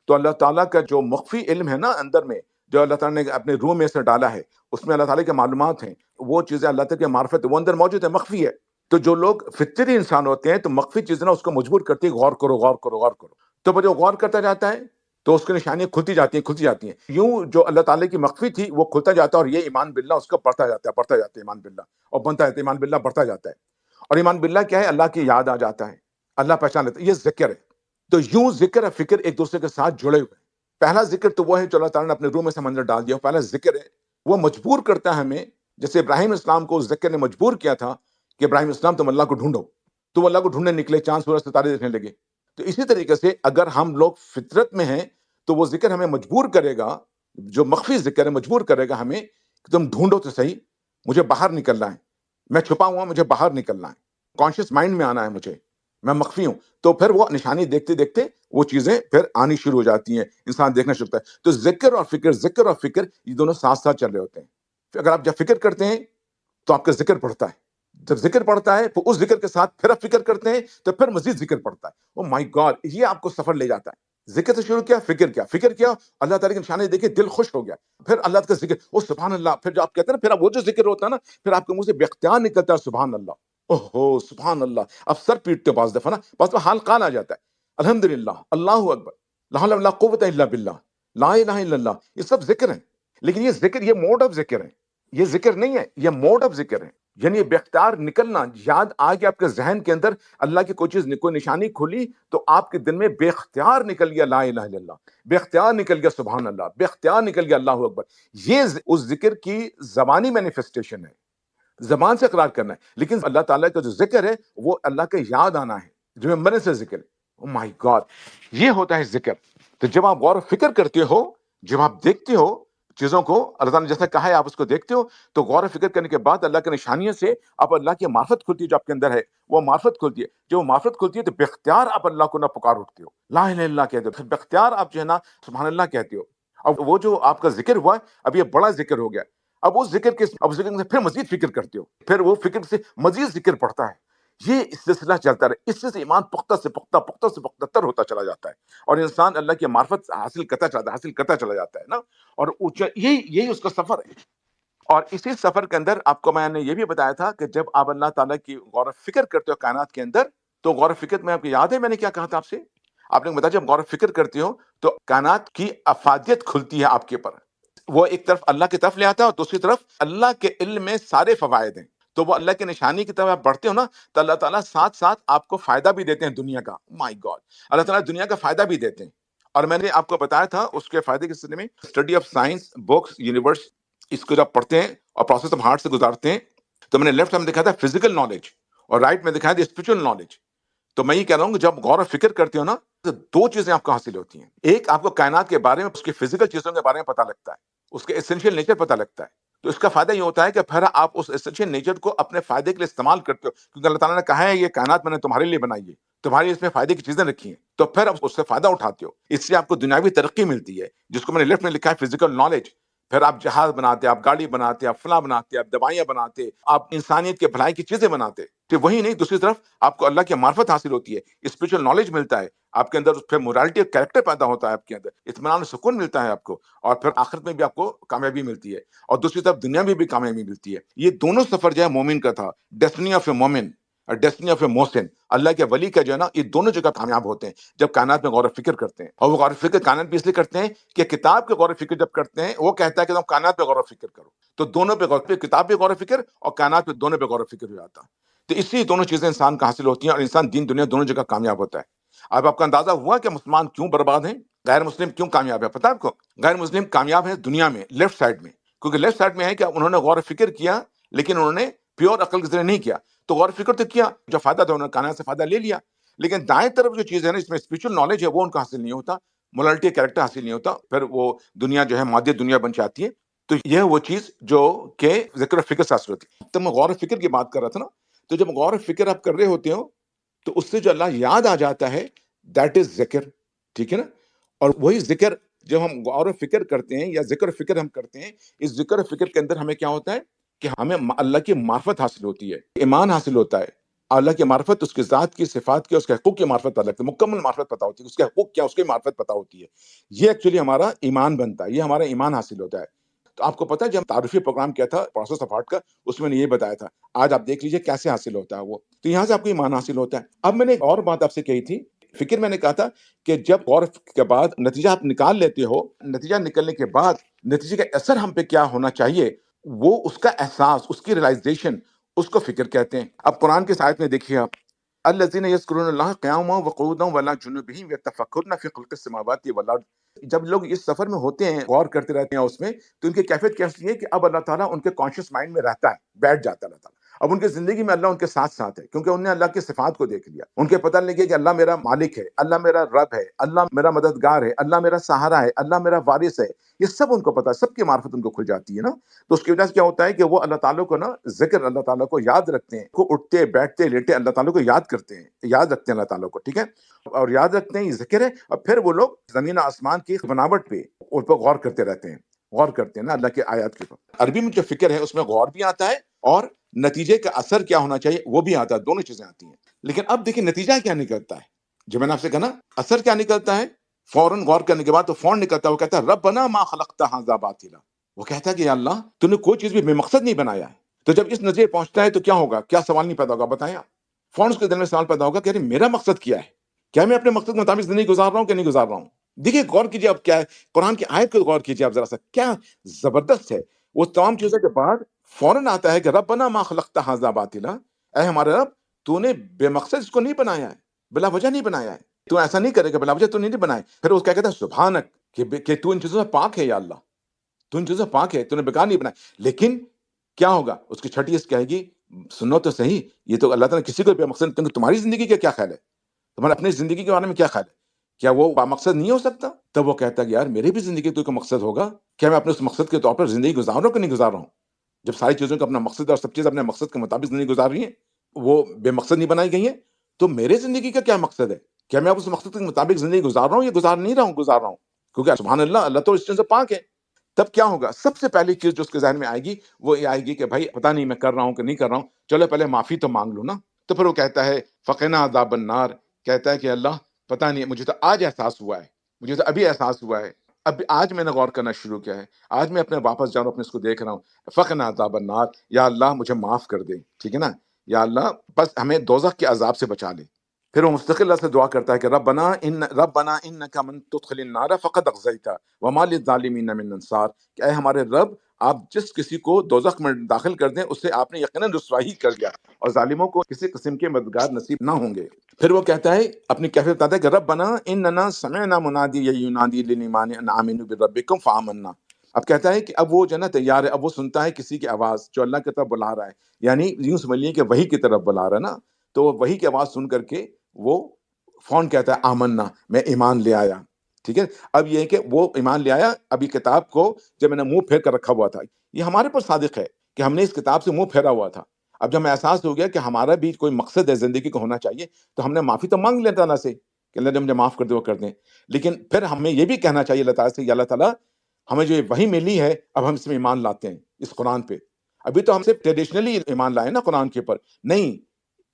تو اللہ تعالیٰ کا جو مخفی علم ہے نا اندر میں، جو اللہ تعالیٰ نے اپنے روح میں سے ڈالا ہے، اس میں اللہ تعالیٰ کے معلومات ہیں، وہ چیزیں اللہ تعالیٰ کی معرفت وہ اندر موجود ہے، مخفی ہے۔ تو جو لوگ فطری انسان ہوتے ہیں تو مخفی چیزیں نا اس کو مجبور کرتی ہے، غور کرو، غور کرو، غور کرو۔ تو وہ جو غور کرتا جاتا ہے تو اس کی نشانیاں کھلتی جاتی ہیں، کھلتی جاتی ہیں۔ یوں جو اللہ تعالیٰ کی مخفی تھی وہ کھلتا جاتا ہے، اور یہ ایمان باللہ اس کا بڑھتا جاتا ہے، بڑھتا جاتا ہے ایمان باللہ، اور بنتا جاتا ہے ایمان باللہ، بڑھتا جاتا ہے۔ اور ایمان باللہ کیا ہے؟ اللہ کی یاد آ جاتا ہے، اللہ پہچان لیتا ہے، یہ ذکر ہے۔ تو یوں ذکر اور فکر ایک دوسرے کے ساتھ جڑے ہوئے ہیں۔ پہلا ذکر تو وہ ہے جو اللہ تعالیٰ نے اپنے روح میں سمندر ڈال دیا، پہلا ذکر ہے، وہ مجبور کرتا ہے ہمیں، جیسے ابراہیم اسلام کو اس ذکر نے مجبور کیا تھا کہ ابراہیم اسلام تم اللہ کو ڈھونڈو، تو وہ اللہ کو ڈھونڈنے نکلے، چاند سورج ستارے دیکھنے لگے۔ تو اسی طریقے سے اگر ہم لوگ فطرت میں ہیں تو وہ ذکر ہمیں مجبور کرے گا، جو مخفی ذکر ہے مجبور کرے گا ہمیں کہ تم ڈھونڈو تو صحیح، مجھے باہر نکلنا ہے، میں چھپا ہوا ہوں، مجھے باہر نکلنا ہے، کانشیس مائنڈ میں آنا ہے مجھے، میں مخفی ہوں۔ تو پھر وہ نشانی دیکھتے دیکھتے وہ چیزیں پھر آنی شروع ہو جاتی ہیں، انسان دیکھنا شروع ہوتا ہے۔ تو ذکر اور فکر یہ دونوں ساتھ ساتھ چل رہے ہوتے ہیں۔ اگر آپ جب فکر کرتے ہیں تو آپ کا ذکر بڑھتا ہے، جب ذکر پڑھتا ہے تو اس ذکر کے ساتھ پھر آپ فکر کرتے ہیں تو پھر مزید ذکر پڑھتا ہے۔ او مائی گاڈ، یہ آپ کو سفر لے جاتا ہے۔ ذکر سے شروع کیا، فکر کیا، اللہ تعالیٰ کی نشانی دیکھے، دل خوش ہو گیا، پھر اللہ کا ذکر، او سبحان اللہ، پھر جو آپ کہتے ہیں نا، پھر وہ جو ذکر ہوتا ہے نا، پھر آپ کے منہ سے بے اختیار نکلتا ہے سبحان اللہ، اوہو سبحان اللہ۔ اب سر پیٹتے ہو بعض دفعہ نا، بعض دفعہ حال قال آ جاتا ہے، الحمدللہ، اللہ اکبر، لا حول ولا قوت الا باللہ، لا الہ الا اللہ، یہ سب ذکر ہیں۔ لیکن یہ ذکر، یہ موڈ آف ذکر ہے، یہ ذکر نہیں ہے، یہ موڈ آف ذکر ہے۔ یعنی بے اختیار نکلنا، یاد آ کے آپ کے ذہن کے اندر اللہ کی کوئی چیز، کوئی نشانی کھلی تو آپ کے دل میں بے اختیار نکل گیا لا الہ الا اللہ، بے اختیار نکل گیا سبحان اللہ، بے اختیار نکل گیا اللہ اکبر۔ یہ اس ذکر کی زبانی مینیفیسٹیشن ہے، زبان سے اقرار کرنا ہے۔ لیکن اللہ تعالیٰ کا جو ذکر ہے وہ اللہ کا یاد آنا ہے، ریممبرنس سے ذکر ہے۔ او مائی گاڈ، یہ ہوتا ہے ذکر۔ تو جب آپ غور و فکر کرتے ہو، جب آپ دیکھتے ہو چیزوں کو، اللہ تعالیٰ نے جیسا کہا ہے آپ اس کو دیکھتے ہو، تو غور و فکر کرنے کے بعد اللہ کی نشانیوں سے آپ اللہ کی معرفت کھلتی ہے، جو آپ کے اندر ہے وہ معرفت کھلتی ہے۔ جو وہ معرفت کھلتی ہے تو بے اختیار آپ اللہ کو نہ پکار اٹھتے ہو، لا الہ الا اللہ کہتے ہو، پھر بے اختیار آپ جو ہے نا سبحان اللہ کہتے ہو۔ اب وہ جو آپ کا ذکر ہوا اب یہ بڑا ذکر ہو گیا۔ اب وہ ذکر کے اب ذکر سے پھر مزید فکر کرتے ہو، پھر وہ فکر سے مزید ذکر پڑتا ہے، یہ سلسلہ چلتا رہے، اس سے ایمان پختہ سے پختہ پختہ سے پختہ تر ہوتا چلا جاتا ہے، اور انسان اللہ کی معرفت حاصل کرتا چلا جاتا ہے نا، اور یہی اس کا سفر ہے۔ اور اسی سفر کے اندر آپ کو میں نے یہ بھی بتایا تھا کہ جب آپ اللہ تعالیٰ کی غور و فکر کرتے ہو کائنات کے اندر، تو غور و فکر میں آپ کو یاد ہے میں نے کیا کہا تھا آپ سے؟ آپ نے بتایا جب غور و فکر کرتے ہو تو کائنات کی افادیت کھلتی ہے آپ کے اوپر، وہ ایک طرف اللہ کی طرف لے آتا ہے اور دوسری طرف اللہ کے علم میں سارے فوائد ہیں، تو وہ اللہ کی نشانی کی طرف آپ بڑھتے ہو نا، تو اللہ تعالیٰ ساتھ ساتھ آپ کو فائدہ بھی دیتے ہیں دنیا کا، مائی گاڈ، اللہ تعالیٰ دنیا کا فائدہ بھی دیتے ہیں۔ اور میں نے آپ کو بتایا تھا اس کے فائدے کے سلسلے میں، study of science books universe, اس کو جب پڑھتے ہیں اور پروسیس آف ہارٹ سے گزارتے ہیں، تو میں نے لیفٹ میں دکھایا تھا فزیکل نالج اور رائٹ میں دکھایا تھا اسپرچل نالج۔ تو میں یہ کہہ رہا ہوں کہ جب غور و فکر کرتے ہو نا تو دو چیزیں آپ کو حاصل ہوتی ہیں، ایک آپ کو کائنات کے بارے میں، اس کی فزیکل چیزوں کے بارے میں پتہ لگتا ہے، اس کے اسینشیل نیچر پتہ لگتا ہے، تو اس کا فائدہ یہ ہوتا ہے کہ پھر آپ اس اسینشیل نیچر کو اپنے فائدے کے لیے استعمال کرتے ہو، کیونکہ اللہ تعالیٰ نے کہا ہے یہ کائنات میں نے تمہارے لیے بنائی ہے، تمہاری اس میں فائدے کی چیزیں رکھی ہیں، تو پھر آپ اس سے فائدہ اٹھاتے ہو، اس سے آپ کو دنیاوی ترقی ملتی ہے، جس کو میں نے لیفٹ میں لکھا ہے فزیکل نالج۔ پھر آپ جہاز بناتے، آپ گاڑی بناتے، آپ فلاں بناتے، آپ دوائیاں بناتے، آپ انسانیت کے بھلائی کی چیزیں بناتے، تو وہی نہیں، دوسری طرف آپ کو اللہ کی معرفت حاصل ہوتی ہے، اسپرچل نالج ملتا ہے آپ کے اندر، پھر مورالٹی اور کریکٹر پیدا ہوتا ہے آپ کے اندر، اطمینان و سکون ملتا ہے آپ کو، اور پھر آخرت میں بھی آپ کو کامیابی ملتی ہے، اور دوسری طرف دنیا میں بھی کامیابی ملتی ہے۔ یہ دونوں سفر جو ہے مومن کا تھا، ڈیسٹنی آف اے مومن اور ڈیسٹنی آف اے محسن، اللہ کے ولی کا جو ہے نا، یہ دونوں جگہ کامیاب ہوتے ہیں جب کائنات میں غور و فکر کرتے ہیں، اور وہ غور و فکر کائنات بھی اس لیے کرتے ہیں کہ کتاب کے غور و فکر جب کرتے ہیں، وہ کہتا ہے کہ تم کائنات پہ غور و فکر کرو، تو دونوں پہ غور، کتاب پہ غور و فکر اور کائنات پہ، دونوں پہ غور و فکر ہو جاتا ہے، تو اس لیے دونوں چیزیں انسان کا حاصل ہوتی ہیں، اور انسان دین دنیا دونوں جگہ کامیاب ہوتا ہے۔ اب آپ کا اندازہ ہوا کہ مسلمان کیوں برباد ہیں، غیر مسلم کیوں کامیاب ہے؟ پتہ ہے آپ کو؟ غیر مسلم کامیاب ہیں دنیا میں لیفٹ سائڈ میں، کیونکہ لیفٹ سائڈ میں ہے کہ انہوں نے غور و فکر کیا، لیکن انہوں نے پیور عقل کے ذریعے نہیں کیا، تو غور و فکر تو کیا، جو فائدہ تھا انہوں نے کائنات سے فائدہ لے لیا، لیکن دائیں طرف جو چیز ہے نا، اس میں اسپرچل نالج ہے، وہ ان کو حاصل نہیں ہوتا، مورالٹی کریکٹر حاصل نہیں ہوتا، پھر وہ دنیا جو ہے مادی دنیا بن جاتی ہے۔ تو یہ وہ چیز جو کہ ذکر و فکر سے حاصل ہوتی ہے۔ تو میں غور و فکر کی بات کر رہا تھا نا، تو جب غور و فکر آپ کر رہے ہوتے ہو تو اس سے جو اللہ یاد آ جاتا ہے، دیٹ از ذکر، ٹھیک ہے نا؟ اور وہی ذکر جب ہم غور و فکر کرتے ہیں یا ذکر و فکر ہم کرتے ہیں، اس ذکر و فکر کے اندر ہمیں کیا ہوتا ہے کہ ہمیں اللہ کی معرفت حاصل ہوتی ہے، ایمان حاصل ہوتا ہے، اللہ کی معرفت، اس کی ذات کی، صفات کی، اس کے حقوق کی معرفت پتہ لگتی ہے، مکمل معرفت پتہ ہوتی ہے، اس کے حقوق کیا، اس کی معرفت پتہ ہوتی ہے، یہ ایکچولی ہمارا ایمان بنتا ہے، یہ ہمارا ایمان حاصل ہوتا ہے۔ تو آپ کو پتہ ہے جب تعارفی پروگرام کیا تھا پروسیس آف ہارٹ کا، اس میں نے یہ بتایا تھا، آج آپ دیکھ لیجئے کیسے حاصل ہوتا ہے وہ، تو یہاں سے آپ کو ایمان حاصل ہوتا ہے۔ اب میں نے ایک اور بات آپ سے کہی تھی، فکر میں نے کہا تھا کہ جب غور کے بعد نتیجہ آپ نکال لیتے ہو، نتیجہ نکلنے کے بعد نتیجے کا اثر ہم پہ کیا ہونا چاہیے، وہ اس کا احساس، اس کی ریلائزیشن، اس کو فکر کہتے ہیں۔ اب قرآن کی آیت میں دیکھیے آپ، الذین یذکرون اللہ قیاما وقعودا وعلی جنوبہم یتفکرون فی خلق السماوات والارض۔ جب لوگ اس سفر میں ہوتے ہیں، غور کرتے رہتے ہیں اس میں، تو ان کی کیفیت کیسی ہے کہ اب اللہ تعالیٰ ان کے کانشیس مائنڈ میں رہتا ہے، بیٹھ جاتا ہے اللہ تعالیٰ، اب ان کی زندگی میں اللہ ان کے ساتھ ساتھ ہے، کیونکہ انہوں نے اللہ کی صفات کو دیکھ لیا، ان کے پتہ لگے کہ اللہ میرا مالک ہے، اللہ میرا رب ہے، اللہ میرا مددگار ہے، اللہ میرا سہارا ہے، اللہ میرا وارث ہے، یہ سب ان کو پتہ ہے، سب کی معرفت ان کو کھل جاتی ہے نا۔ تو اس کی وجہ سے کیا ہوتا ہے کہ وہ اللہ تعالیٰ کو نا ذکر، اللہ تعالیٰ کو یاد رکھتے ہیں، وہ اٹھتے بیٹھتے لیٹے اللہ تعالیٰ کو یاد کرتے ہیں، یاد رکھتے ہیں اللہ تعالیٰ کو، ٹھیک ہے، اور یاد رکھتے ہیں، یہ ذکر ہے، اور پھر وہ لوگ زمین و آسمان کی بناوٹ پہ ان پر غور کرتے رہتے ہیں، غور کرتے ہیں نا اللہ کے آیات کے اوپر۔ عربی میں جو فکر ہے اس میں غور بھی آتا ہے، اور نتیجے کا اثر کیا ہونا چاہیے وہ بھی آتا ہے، دونوں چیزیں آتی ہیں۔ لیکن اب دیکھیں نتیجہ کیا نکلتا ہے، جو میں نے آپ سے کہا نا اثر کیا نکلتا ہے، فوراً غور کرنے کے بعد تو فوراً نکلتا ہے، وہ کہتا ہے ربنا ما خلقت ھذا باطلا، وہ کہتا ہے کہ یا اللہ تو نے کوئی چیز بھی بے مقصد نہیں بنایا ہے۔ تو جب اس نتیجے پہنچتا ہے تو کیا ہوگا، کیا سوال نہیں پیدا ہوگا، بتائیں آپ؟ فوراً اس کے دل میں سوال پیدا ہوگا کہ ارے میرا مقصد کیا ہے، کیا میں اپنے مقصد کے مطابق زندگی گزار رہا ہوں کہ نہیں گزار رہا ہوں؟ دیکھیے غور کیجیے، اب کیا ہے قرآن کی آیت کو غور کیجیے آپ ذرا سا، کیا زبردست ہے۔ وہ تمام چیزوں کے بعد فوراً آتا ہے کہ ربنا ما خلقت ھذا باطلا، اے ہمارے رب تو نے بے مقصد اس کو نہیں بنایا ہے، بلا وجہ نہیں بنایا ہے، تو ایسا نہیں کرے گا، بلا وجہ تو نہیں بنائے۔ پھر وہ کیا کہتا ہے سبحانک، کہ تو ان چیزوں سے پاک ہے یا اللہ، تو ان چیزوں سے پاک ہے، تو نے بیکار نہیں بنایا۔ لیکن کیا ہوگا، اس کی چھٹی اس کہے گی سنو تو صحیح، یہ تو اللہ تعالیٰ نے کسی کو بے مقصد، تمہاری زندگی کا کیا خیال ہے، تمہارا اپنی زندگی کے بارے میں کیا خیال ہے، کیا وہ با مقصد نہیں ہو سکتا؟ تب وہ کہتا ہے کہ یار میری بھی زندگی تو ایک مقصد ہوگا، کیا میں اپنے اس مقصد کے طور پر زندگی گزار رہا ہوں کہ نہیں گزار رہا ہوں؟ جب ساری چیزوں کا اپنا مقصد ہے اور سب چیز اپنے مقصد کے مطابق زندگی گزار رہی ہیں، وہ بے مقصد نہیں بنائی گئی ہیں، تو میرے زندگی کا کیا مقصد ہے، کیا میں اس مقصد کے مطابق زندگی گزار رہا ہوں یا گزار نہیں رہا ہوں، گزار رہا ہوں؟ کیونکہ سبحان اللہ، اللہ تو اس چیز سے پاک ہے۔ تب کیا ہوگا؟ سب سے پہلی چیز جو اس کے ذہن میں آئے گی وہ یہ آئے گی کہ بھائی پتہ نہیں میں کر رہا ہوں کہ نہیں کر رہا ہوں، چلو پہلے معافی تو مانگ لوں نا۔ تو پھر وہ کہتا ہے فقنا عذاب النار، کہتا ہے کہ اللہ پتہ نہیں، مجھے تو آج احساس ہوا ہے، مجھے تو ابھی احساس ہوا ہے، اب آج میں نے غور کرنا شروع کیا ہے، آج میں اپنے واپس جا رہا ہوں، اپنے اس کو دیکھ رہا ہوں، فقنا عذاب النار، یا اللہ مجھے معاف کر دے، ٹھیک ہے نا، یا اللہ بس ہمیں دوزخ کے عذاب سے بچا لے۔ پھر وہ مستقل اللہ سے دعا کرتا ہے کہ ربنا انک من تدخل النار فقد اخزیتہ وما للظالمین من انصار، کہ اے ہمارے رب، آپ جس کسی کو دوزخ میں داخل کر دیں اس سے آپ نے یقیناً رسوائی کر دیا، اور ظالموں کو کسی قسم کے مددگار نصیب نہ ہوں گے۔ پھر وہ کہتا ہے، اپنی کیفیت بتاتا ہے کہ ربنا اننا سمعنا منادی ینادی للایمان ان آمنوا بربکم فآمنا۔ اب کہتا ہے کہ اب وہ جو ہے نا تیار ہے، اب وہ سنتا ہے کسی کی آواز جو اللہ کی طرف بلا رہا ہے، یعنی یوں سمجھ کہ وحی کی طرف بلا رہا ہے نا، تو وہ وحی کی آواز سن کر کے وہ فون کہتا ہے آمنا، میں ایمان لے آیا، ٹھیک ہے۔ اب یہ ہے کہ وہ ایمان لے آیا، ابھی کتاب کو جب میں نے منہ پھیر کر رکھا ہوا تھا، یہ ہمارے پر صادق ہے کہ ہم نے اس کتاب سے منہ پھیرا ہوا تھا۔ اب جب ہمیں احساس ہو گیا کہ ہمارا بھی کوئی مقصد ہے زندگی کو ہونا چاہیے، تو ہم نے معافی تو مانگ لیتا اللہ سے کہ اللہ جب مجھے معاف کر دے وہ کر دیں، لیکن پھر ہمیں یہ بھی کہنا چاہیے اللہ تعالیٰ سے، یا اللہ تعالیٰ ہمیں جو وحی ملی ہے اب ہم اس میں ایمان لاتے ہیں، اس قرآن پہ۔ ابھی تو ہم صرف ٹریڈیشنلی ایمان لائے نا قرآن کے اوپر، نہیں،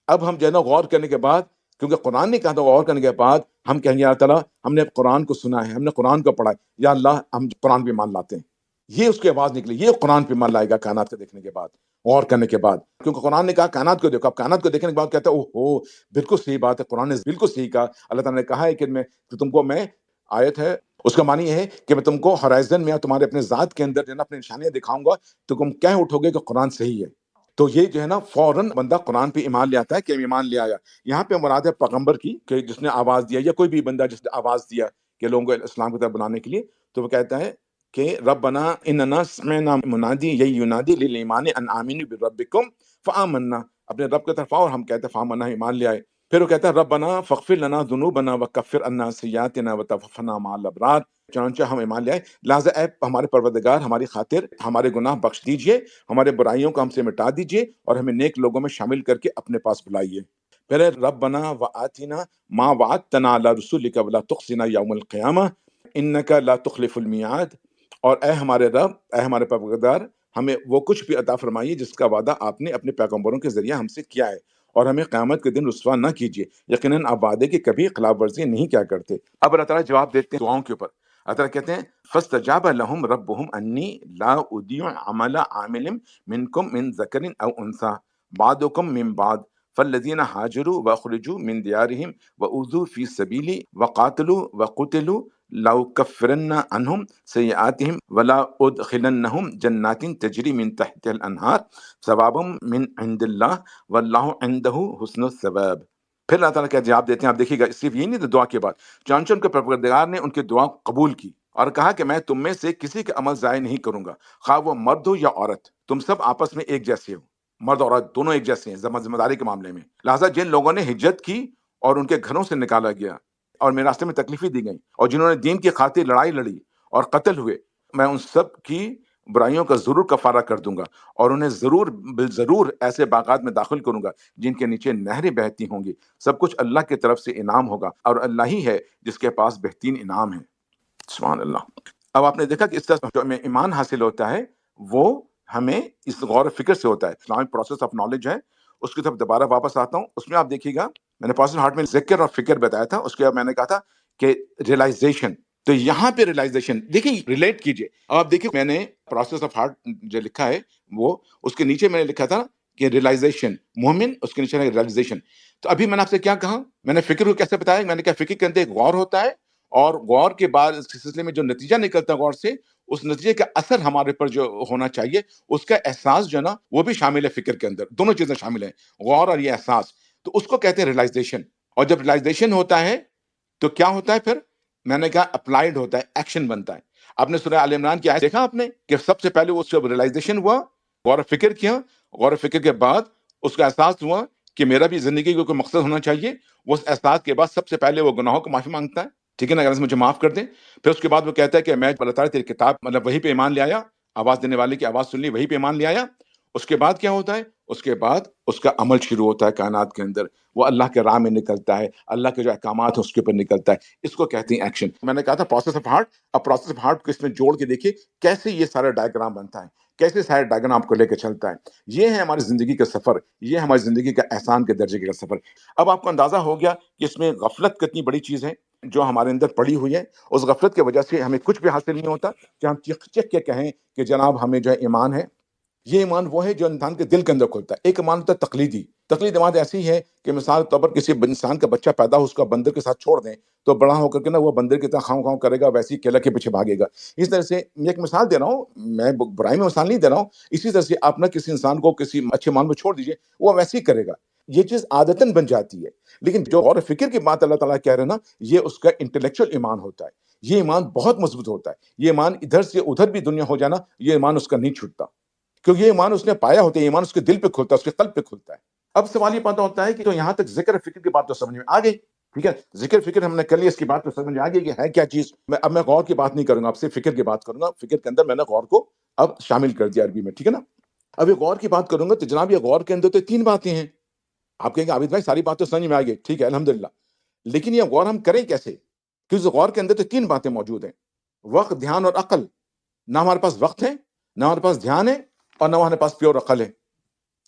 اب ہم جو ہے نا غور کرنے کے بعد، کیونکہ قرآن نے کہا تھا غور کرنے کے بعد ہم کہیں گے یا تعالیٰ ہم نے قرآن کو سنا ہے، ہم نے قرآن کو پڑھا ہے، یا اللہ ہم قرآن پہ ایمان لاتے ہیں۔ یہ اس کی آواز نکلی، یہ قرآن پہ ایمان لائے گا کائنات کو دیکھنے کے بعد، غور کرنے کے بعد، کیونکہ قرآن نے کہا کائنات کو دیکھو، اب کائنات کو دیکھنے کے بعد کہتا ہے اوہ بالکل صحیح بات ہے، قرآن نے بالکل صحیح کہا، اللہ تعالیٰ نے کہا ہے کہ تم کو میں آیت ہے، اس کا معنی یہ ہے کہ میں تم کو ہرائزن میں یا تمہارے اپنے ذات کے اندر جو ہے نا اپنی نشانیاں دکھاؤں گا، تو تم کہہ اٹھو گے کہ قرآن صحیح ہے۔ تو یہ جو ہے نا فوراً بندہ قرآن پہ ایمان لے آتا ہے کہ ایمان لے آیا۔ یہاں پہ مراد ہے پیغمبر کی، کہ جس نے آواز دیا، یا کوئی بھی بندہ جس نے آواز دیا کہ لوگوں کو اسلام کی طرف بلانے کے لیے، تو وہ کہتا ہے کہ ربنا اننا سمعنا منادی ینادی للایمان ان آمنوا بربکم فآمنا، اپنے رب کی طرف آؤ، اور ہم کہتے ہیں فآمنا، ایمان لے آئے۔ پھر وہ کہتا ہے ربنا فاغفر لنا ذنوبنا وکفر عنا سیئاتنا وتوفنا مع الابرار، چنانچہ ہم ایمان لے آئے، لہٰذا اے ہمارے پروردگار ہماری خاطر ہمارے گناہ بخش دیجئے، ہمارے برائیوں کو ہم سے مٹا دیجئے، اور ہمیں نیک لوگوں میں شامل کر کے اپنے پاس بلائیے۔ پھر ہے ربنا وآتنا ما وعدتنا علی رسولک ولا تخزنا یوم القیامہ انک لا تخلف المیعاد، اور اے ہمارے رب، اے ہمارے پروردگار، ہمیں وہ کچھ بھی عطا فرمائیے جس کا وعدہ آپ نے اپنے پیغمبروں کے ذریعے ہم سے کیا ہے، اور ہمیں قیامت کے دن رسوا نہ کیجیے، یقیناً آپ وعدے کی کبھی خلاف ورزی نہیں کیا کرتے۔ اب اللہ تعالیٰ جواب دیتے ہیں دعاؤں کے اوپر، اللہ تعالیٰ کہتے ہیں فاستجاب لهم ربهم انی لا اضیع عمل عامل منکم من ذکر او انثی بعضکم من بعض فالذین هاجروا واخرجوا من دیارهم واوذوا فی سبیلی وقاتلوا وقتلوا لأکفرن عنہم سیئاتہم ولا ادخلنہم جنات تجری من تحتها الانہار ثوابا من عند اللہ واللہ عندہ حسن الثواب۔ پھر اللہ تعالیٰ کا جواب دیتے ہیں، آپ دیکھیے گا، صرف یہ نہیں دعا کے بعد، چنانچہ ان کے پروردگار نے ان کی دعا قبول کی اور کہا کہ میں تم میں سے کسی کا عمل ضائع نہیں کروں گا، خواہ وہ مرد ہو یا عورت، تم سب آپس میں ایک جیسے ہو، مرد اور عورت دونوں ایک جیسے ہیں ذمہ داری کے معاملے میں۔ لہٰذا جن لوگوں نے ہجرت کی اور ان کے گھروں سے نکالا گیا اور میرے راستے میں تکلیفیں دی گئیں، اور جنہوں نے دین کی خاطر لڑائی لڑی اور قتل ہوئے، میں ان سب کی برائیوں کا ضرور کفارہ کر دوں گا، اور انہیں ضرور بالضرور ایسے باغات میں داخل کروں گا جن کے نیچے نہریں بہتی ہوں گی، سب کچھ اللہ کی طرف سے انعام ہوگا، اور اللہ ہی ہے جس کے پاس بہترین انعام ہے۔ سبحان اللہ۔ اب آپ نے دیکھا کہ اس طرح جو ہمیں ایمان حاصل ہوتا ہے وہ ہمیں اس غور و فکر سے ہوتا ہے، اسلامک پروسیس آف نالج ہے، اس کی طرف دوبارہ واپس آتا ہوں۔ اس میں آپ دیکھیے گا، میں نے پروسیس ہارٹ میں ذکر اور فکر بتایا تھا، اس کے بعد میں نے کہا تھا کہ ریلائزیشن، تو یہاں پہ ریلائزیشن دیکھیں، ریلیٹ کیجئے۔ اب آپ دیکھیں، میں نے پروسیس آف ہارٹ جو لکھا ہے وہ اس کے نیچے میں نے لکھا تھا کہ ریلائزیشن مومن، اس کے نیچے ریلائزیشن۔ تو ابھی میں نے آپ سے کیا کہا، میں نے فکر کو کیسے بتایا، میں نے کہا فکر کے اندر ایک غور ہوتا ہے، اور غور کے بعد اس سلسلے میں جو نتیجہ نکلتا ہے غور سے، اس نتیجے کا اثر ہمارے پر جو ہونا چاہیے، اس کا احساس جو ہے نا وہ بھی شامل ہے فکر کے اندر، دونوں چیزیں شامل ہیں، غور اور یہ احساس، تو اس کو کہتے ہیں ریلائزیشن۔ اور جب ریلائزیشن ہوتا ہے تو کیا ہوتا ہے پھر، میں نے کہا اپلائیڈ ہوتا ہے، ایکشن بنتا ہے۔ آپ نے سورہ آل عمران کی آیت دیکھا آپ نے کہ سب سے پہلے وہ جب ریلائزیشن ہوا، غور و فکر کیا، غور و فکر کے بعد اس کا احساس ہوا کہ میرا بھی زندگی کو کوئی مقصد ہونا چاہیے، وہ اس احساس کے بعد سب سے پہلے وہ گناہوں کو معافی مانگتا ہے، ٹھیک ہے نا، اگر مجھے معاف کر دیں۔ پھر اس کے بعد وہ کہتا ہے کہ میں اللہ تعالیٰ تیری کتاب، مطلب وہی پہ ایمان لے آیا، آواز دینے والے کی آواز سن لی، وہی پہ ایمان لے آیا۔ اس کے بعد کیا ہوتا ہے؟ اس کے بعد اس کا عمل شروع ہوتا ہے کائنات کے اندر، وہ اللہ کے راہ میں نکلتا ہے، اللہ کے جو احکامات ہیں اس کے اوپر نکلتا ہے، اس کو کہتے ہیں ایکشن۔ میں نے کہا تھا پروسیس آف ہارٹ، اب پروسیس آف ہارٹ کو اس میں جوڑ کے دیکھیے کیسے یہ سارا ڈائیگرام بنتا ہے، کیسے سارے ڈائیگرام کو لے کے چلتا ہے۔ یہ ہے ہماری زندگی کا سفر، یہ ہماری زندگی کا احسان کے درجے کا سفر۔ اب آپ کو اندازہ ہو گیا کہ اس میں غفلت کتنی بڑی چیز ہے جو ہمارے اندر پڑی ہوئی ہے۔ اس غفلت کی وجہ سے ہمیں کچھ بھی حاصل نہیں ہوتا کہ ہم چیخ چیخ کے کہیں کہ جناب ہمیں جو ہے ایمان ہے۔ یہ ایمان وہ ہے جو انسان کے دل کے اندر کھلتا ہے۔ ایک ایمان ہوتا ہے تقلیدی، تقلید ایمان ایسی ہے کہ مثال کے طور پر کسی انسان کا بچہ پیدا ہو، اس کا بندر کے ساتھ چھوڑ دیں تو بڑا ہو کر کے نا وہ بندر کی طرح خاؤں خاؤں کرے گا، ویسے ہی کیلا کے پیچھے بھاگے گا۔ اس طرح سے میں ایک مثال دے رہا ہوں، میں برائی میں مثال نہیں دے رہا ہوں، اسی طرح سے آپ نہ کسی انسان کو کسی اچھے ایمان میں چھوڑ دیجئے، وہ ویسے ہی کرے گا۔ یہ چیز عادتاً بن جاتی ہے۔ لیکن جو غور و فکر کی بات اللہ تعالیٰ کہہ رہے ہیں نا، یہ اس کا انٹلیکچوئل ایمان ہوتا ہے۔ یہ ایمان بہت مضبوط ہوتا ہے۔ یہ ایمان ادھر سے ادھر بھی دنیا ہو جانا، یہ ایمان اس کا نہیں چھوٹتا، کیونکہ یہ ایمان اس نے پایا ہوتا ہے، یہ ایمان اس کے دل پہ کھلتا ہے، اس کے قلب پہ کھلتا ہے۔ اب سوال یہ پیدا ہوتا ہے کہ تو یہاں تک ذکر فکر کی بات تو سمجھ میں آ گئی، ٹھیک ہے، ذکر فکر ہم نے کر لیا، اس کی بات تو سمجھ میں آ گئی کہ ہے کیا چیز۔ اب میں غور کی بات نہیں کروں گا، آپ سے فکر کی بات کروں گا۔ فکر کے اندر میں نے غور کو اب شامل کر دیا عربی میں، ٹھیک ہے نا۔ اب یہ غور کی بات کروں گا تو جناب یہ غور کے اندر تو تین باتیں ہیں۔ آپ کہیں گے عابد بھائی ساری باتیں سمجھ میں آ گئی، ٹھیک ہے الحمدللہ، لیکن یہ غور ہم کریں کیسے؟ کیونکہ غور کے اندر تو تین باتیں موجود ہیں: وقت، دھیان اور عقل۔ نہ ہمارے پاس وقت ہے، نہ ہمارے پاس دھیان ہے، اور نہ ہمارے پاس پیور عقل ہے۔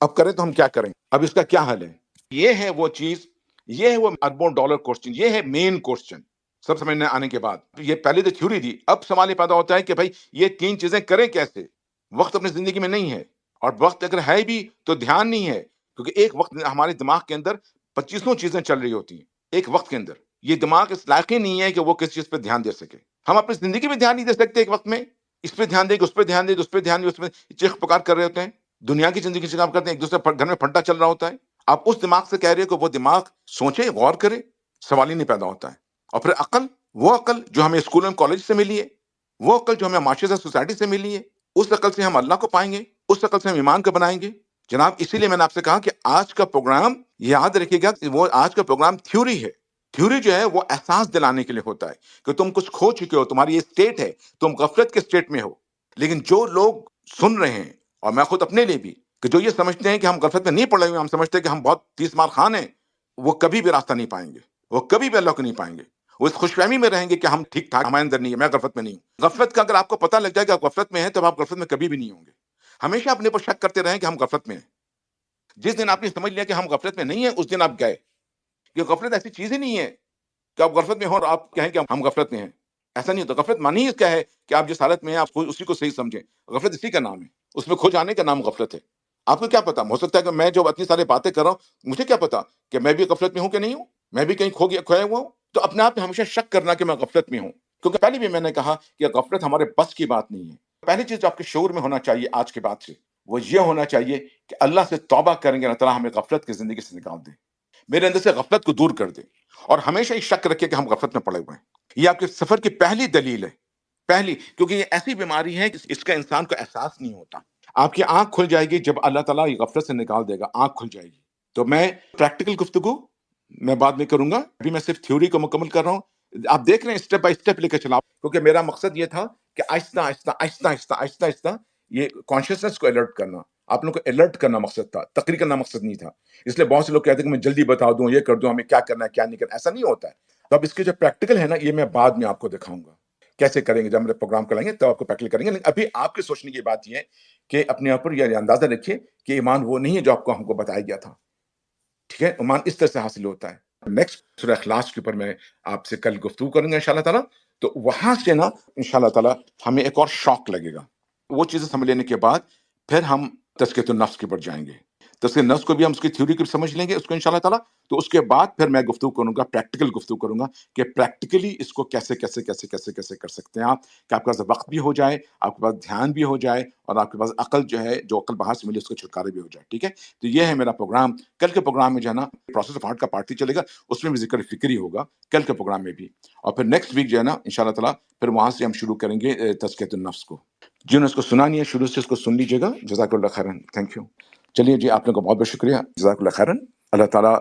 اب کریں تو ہم کیا کریں؟ اب اس کا کیا حل ہے؟ یہ ہے وہ چیز، یہ ہے وہ اربوں ڈالر کوسچن، یہ ہے مین کوسچن۔ سب سمجھنے آنے کے بعد یہ پہلے تو تھیوری دی، اب سوال یہ پیدا ہوتا ہے کہ بھائی یہ تین چیزیں کریں کیسے؟ وقت اپنی زندگی میں نہیں ہے، اور وقت اگر ہے بھی تو دھیان نہیں ہے، کیونکہ ایک وقت ہمارے دماغ کے اندر 25 چیزیں چل رہی ہوتی ہیں ایک وقت کے اندر۔ یہ دماغ اس لائق ہی نہیں ہے کہ وہ کسی چیز پہ دھیان دے سکے۔ ہم اپنی زندگی میں دھیان نہیں دے سکتے ایک وقت میں، اس پہ دھیان دے گا، اس پہ دھیان دے گا، اس پہ دھیان دے، اس پہ چیخ پکار کر رہے ہوتے ہیں، دنیا کی زندگی سے کام کرتے ہیں، ایک دوسرے گھر میں پھنٹا چل رہا ہوتا ہے۔ آپ اس دماغ سے کہہ رہے ہو کہ وہ دماغ سوچے، غور کرے، سوال ہی نہیں پیدا ہوتا ہے۔ اور پھر عقل، وہ عقل جو ہمیں اسکول میں کالج سے ملی ہے، وہ عقل جو ہمیں معاشرے سے سوسائٹی سے ملی ہے، اس عقل سے ہم اللہ کو پائیں گے، اس عقل سے ہم ایمان کو بنائیں گے۔ جناب اسی لیے میں نے آپ سے کہا کہ آج کا پروگرام یاد رکھیے گا، وہ آج کا پروگرام تھیوری ہے۔ تھیوری جو ہے وہ احساس دلانے کے لیے ہوتا ہے کہ تم کچھ کھو چکے ہو، تمہاری یہ اسٹیٹ ہے، تم غفلت کے اسٹیٹ میں ہو۔ لیکن جو لوگ سن رہے ہیں، اور میں خود اپنے لیے بھی، کہ جو یہ سمجھتے ہیں کہ ہم غفلت میں نہیں پڑے ہوئے، ہم سمجھتے ہیں کہ ہم بہت 30 مار خان ہیں، وہ کبھی بھی راستہ نہیں پائیں گے، وہ کبھی بھی اللہ کو نہیں پائیں گے۔ وہ اس خوش فہمی میں رہیں گے کہ ہم ٹھیک ٹھاک، ہمارے اندر نہیں ہے، میں غفلت میں نہیں ہوں۔ غفلت کا اگر آپ کو پتہ لگ جائے کہ آپ غفلت میں ہیں، تو آپ غفلت میں کبھی بھی نہیں ہوں گے۔ ہمیشہ اپنے پر شک کرتے رہیں کہ ہم غفلت میں ہیں۔ جس دن آپ نے سمجھ لیا کہ ہم غفلت میں نہیں ہیں، اس دن آپ گئے، کہ غفلت ایسی چیز ہی نہیں ہے کہ آپ غفلت میں ہو اور آپ کہیں کہ ہم غفلت میں ہیں۔ ایسا نہیں ہوتا۔ غفلت مانی اس کا ہے کہ آپ جس حالت میں ہیں آپ اسی کو صحیح سمجھیں۔ غفلت اسی کا نام ہے، اس میں کھو جانے کا نام غفلت ہے۔ آپ کو کیا پتا، ہو سکتا ہے کہ میں جو اتنی ساری باتیں کر رہا ہوں، مجھے کیا پتا کہ میں بھی غفلت میں ہوں کہ نہیں ہوں، میں بھی کہیں کھویا ہوا ہوں۔ تو اپنے آپ میں ہمیشہ شک کرنا کہ میں غفلت میں ہوں، کیونکہ پہلے بھی میں نے کہا کہ غفلت ہمارے بس کی بات نہیں ہے۔ پہلی چیز جو آپ کے شعور میں ہونا چاہیے آج کے بعد سے، وہ یہ ہونا چاہیے کہ اللہ سے توبہ کریں گے، اللہ تعالیٰ ہمیں غفلت کی زندگی سے نکال دے، میرے اندر سے غفلت کو دور کر دے، اور ہمیشہ یہ شک رکھے کہ ہم غفلت میں پڑے ہوئے ہیں۔ یہ آپ کے سفر کی پہلی دلیل ہے، پہلی، کیونکہ یہ ایسی بیماری ہے کہ اس کا انسان کو احساس نہیں ہوتا۔ آپ کی آنکھ کھل جائے گی جب اللہ تعالیٰ یہ غفلت سے نکال دے گا، آنکھ کھل جائے گی۔ تو میں پریکٹیکل گفتگو میں بعد میں کروں گا، ابھی میں صرف تھیوری کو مکمل کر رہا ہوں۔ آپ دیکھ رہے ہیں اسٹیپ بائی اسٹیپ لے کے چلاؤ، کیونکہ میرا مقصد یہ تھا کہ آہستہ آہستہ آہستہ آہستہ آہستہ آہستہ یہ کانشیسنس کو الرٹ کرنا، آپ لوگوں کو الرٹ کرنا مقصد تھا، تقریر کرنا مقصد نہیں تھا۔ اس لیے بہت سے لوگ کہتے ہیں کہ میں جلدی بتا دوں، یہ کر دوں، ہمیں کیا کرنا ہے کیا نہیں کرنا، ایسا نہیں ہوتا ہے۔ تو اب اس کے جو پریکٹیکل ہے نا، یہ میں بعد میں آپ کو دکھاؤں گا کیسے کریں گے، جب ہم پروگرام کریں گے تو آپ کو پریکٹیکل کریں گے۔ لیکن ابھی آپ کے سوچنے کی بات یہ ہے کہ اپنے آپ پر یہ اندازہ رکھیے کہ ایمان وہ نہیں ہے جو آپ کو ہم کو بتایا گیا تھا، ٹھیک ہے، ایمان اس طرح سے حاصل ہوتا ہے۔ نیکسٹ سورہ اخلاص کے اوپر میں آپ سے کل گفتگو کروں گا انشاءاللہ تعالیٰ، تو وہاں سے نا انشاءاللہ تعالیٰ ہمیں ایک اور شوق لگے گا۔ وہ چیزیں سمجھ لینے کے بعد پھر ہم تزکیۃ النفس کے اوپر جائیں گے۔ تزکیۃ النفس کو بھی ہم اس کی تھیوری کو بھی سمجھ لیں گے اس کو انشاءاللہ تعالیٰ، تو اس کے بعد پھر میں گفتگو کروں گا، پریکٹیکل گفتگو کروں گا کہ پریکٹیکلی اس کو کیسے کیسے کیسے کیسے کیسے کر سکتے ہیں آپ، کہ آپ کے پاس وقت بھی ہو جائے، آپ کے پاس دھیان بھی ہو جائے، اور آپ کے پاس عقل جو ہے، جو عقل باہر سے ملی اس کو چھٹکارے بھی ہو جائے، ٹھیک ہے۔ تو یہ ہے میرا پروگرام۔ کل کے پروگرام میں جو ہے نا پروسیس آف ہارٹ کا پارٹ چلے گا، اس میں بھی ذکر فکری ہوگا کل کے پروگرام میں بھی، اور پھر نیکسٹ ویک جو ہے نا انشاءاللہ تعالیٰ پھر وہاں سے ہم شروع کریں گے تزکیۃ النفس کو۔ جنہوں نے اس کو سنا نہیں ہے شروع سے اس کو سن لیجیے گا۔ جزاک اللہ خیرن، تھینک یو۔ چلیے جی، آپ لوگوں کا بہت بہت شکریہ، جزاک اللہ خیرن۔ اللہ تعالیٰ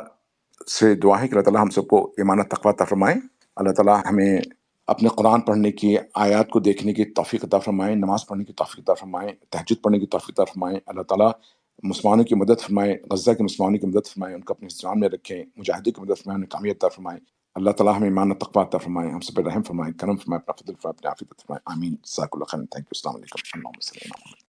سے دعا ہے کہ اللہ تعالیٰ ہم سب کو ایمان و تقویٰ عطا فرمائے، اللہ تعالیٰ ہمیں اپنے قرآن پڑھنے کی، آیات کو دیکھنے کی توفیق عطا فرمائے، نماز پڑھنے کی توفیق عطا فرمائے، تہجد پڑھنے کی توفیق عطا فرمائے، اللہ تعالیٰ مسلمانوں کی مدد فرمائے، غزہ کے مسلمانوں کی مدد فرمائے، ان کو اپنے استعمال میں رکھیں، مجاہدین کی مدد فرمائے، انہیں کامیابی عطا فرمائے۔ اللہ تعالیٰ ہمیں ایمان و تقویٰ عطا فرمائے، ہم سب پہ رحم فرمائے، کرم فرمائے، اپنا فضل فرمائے، اپنے عافیت فرمائے۔ آمین۔ جزاک اللہ خیر۔ Thank you. السلام علیکم۔ اللہم صلی علی محمد۔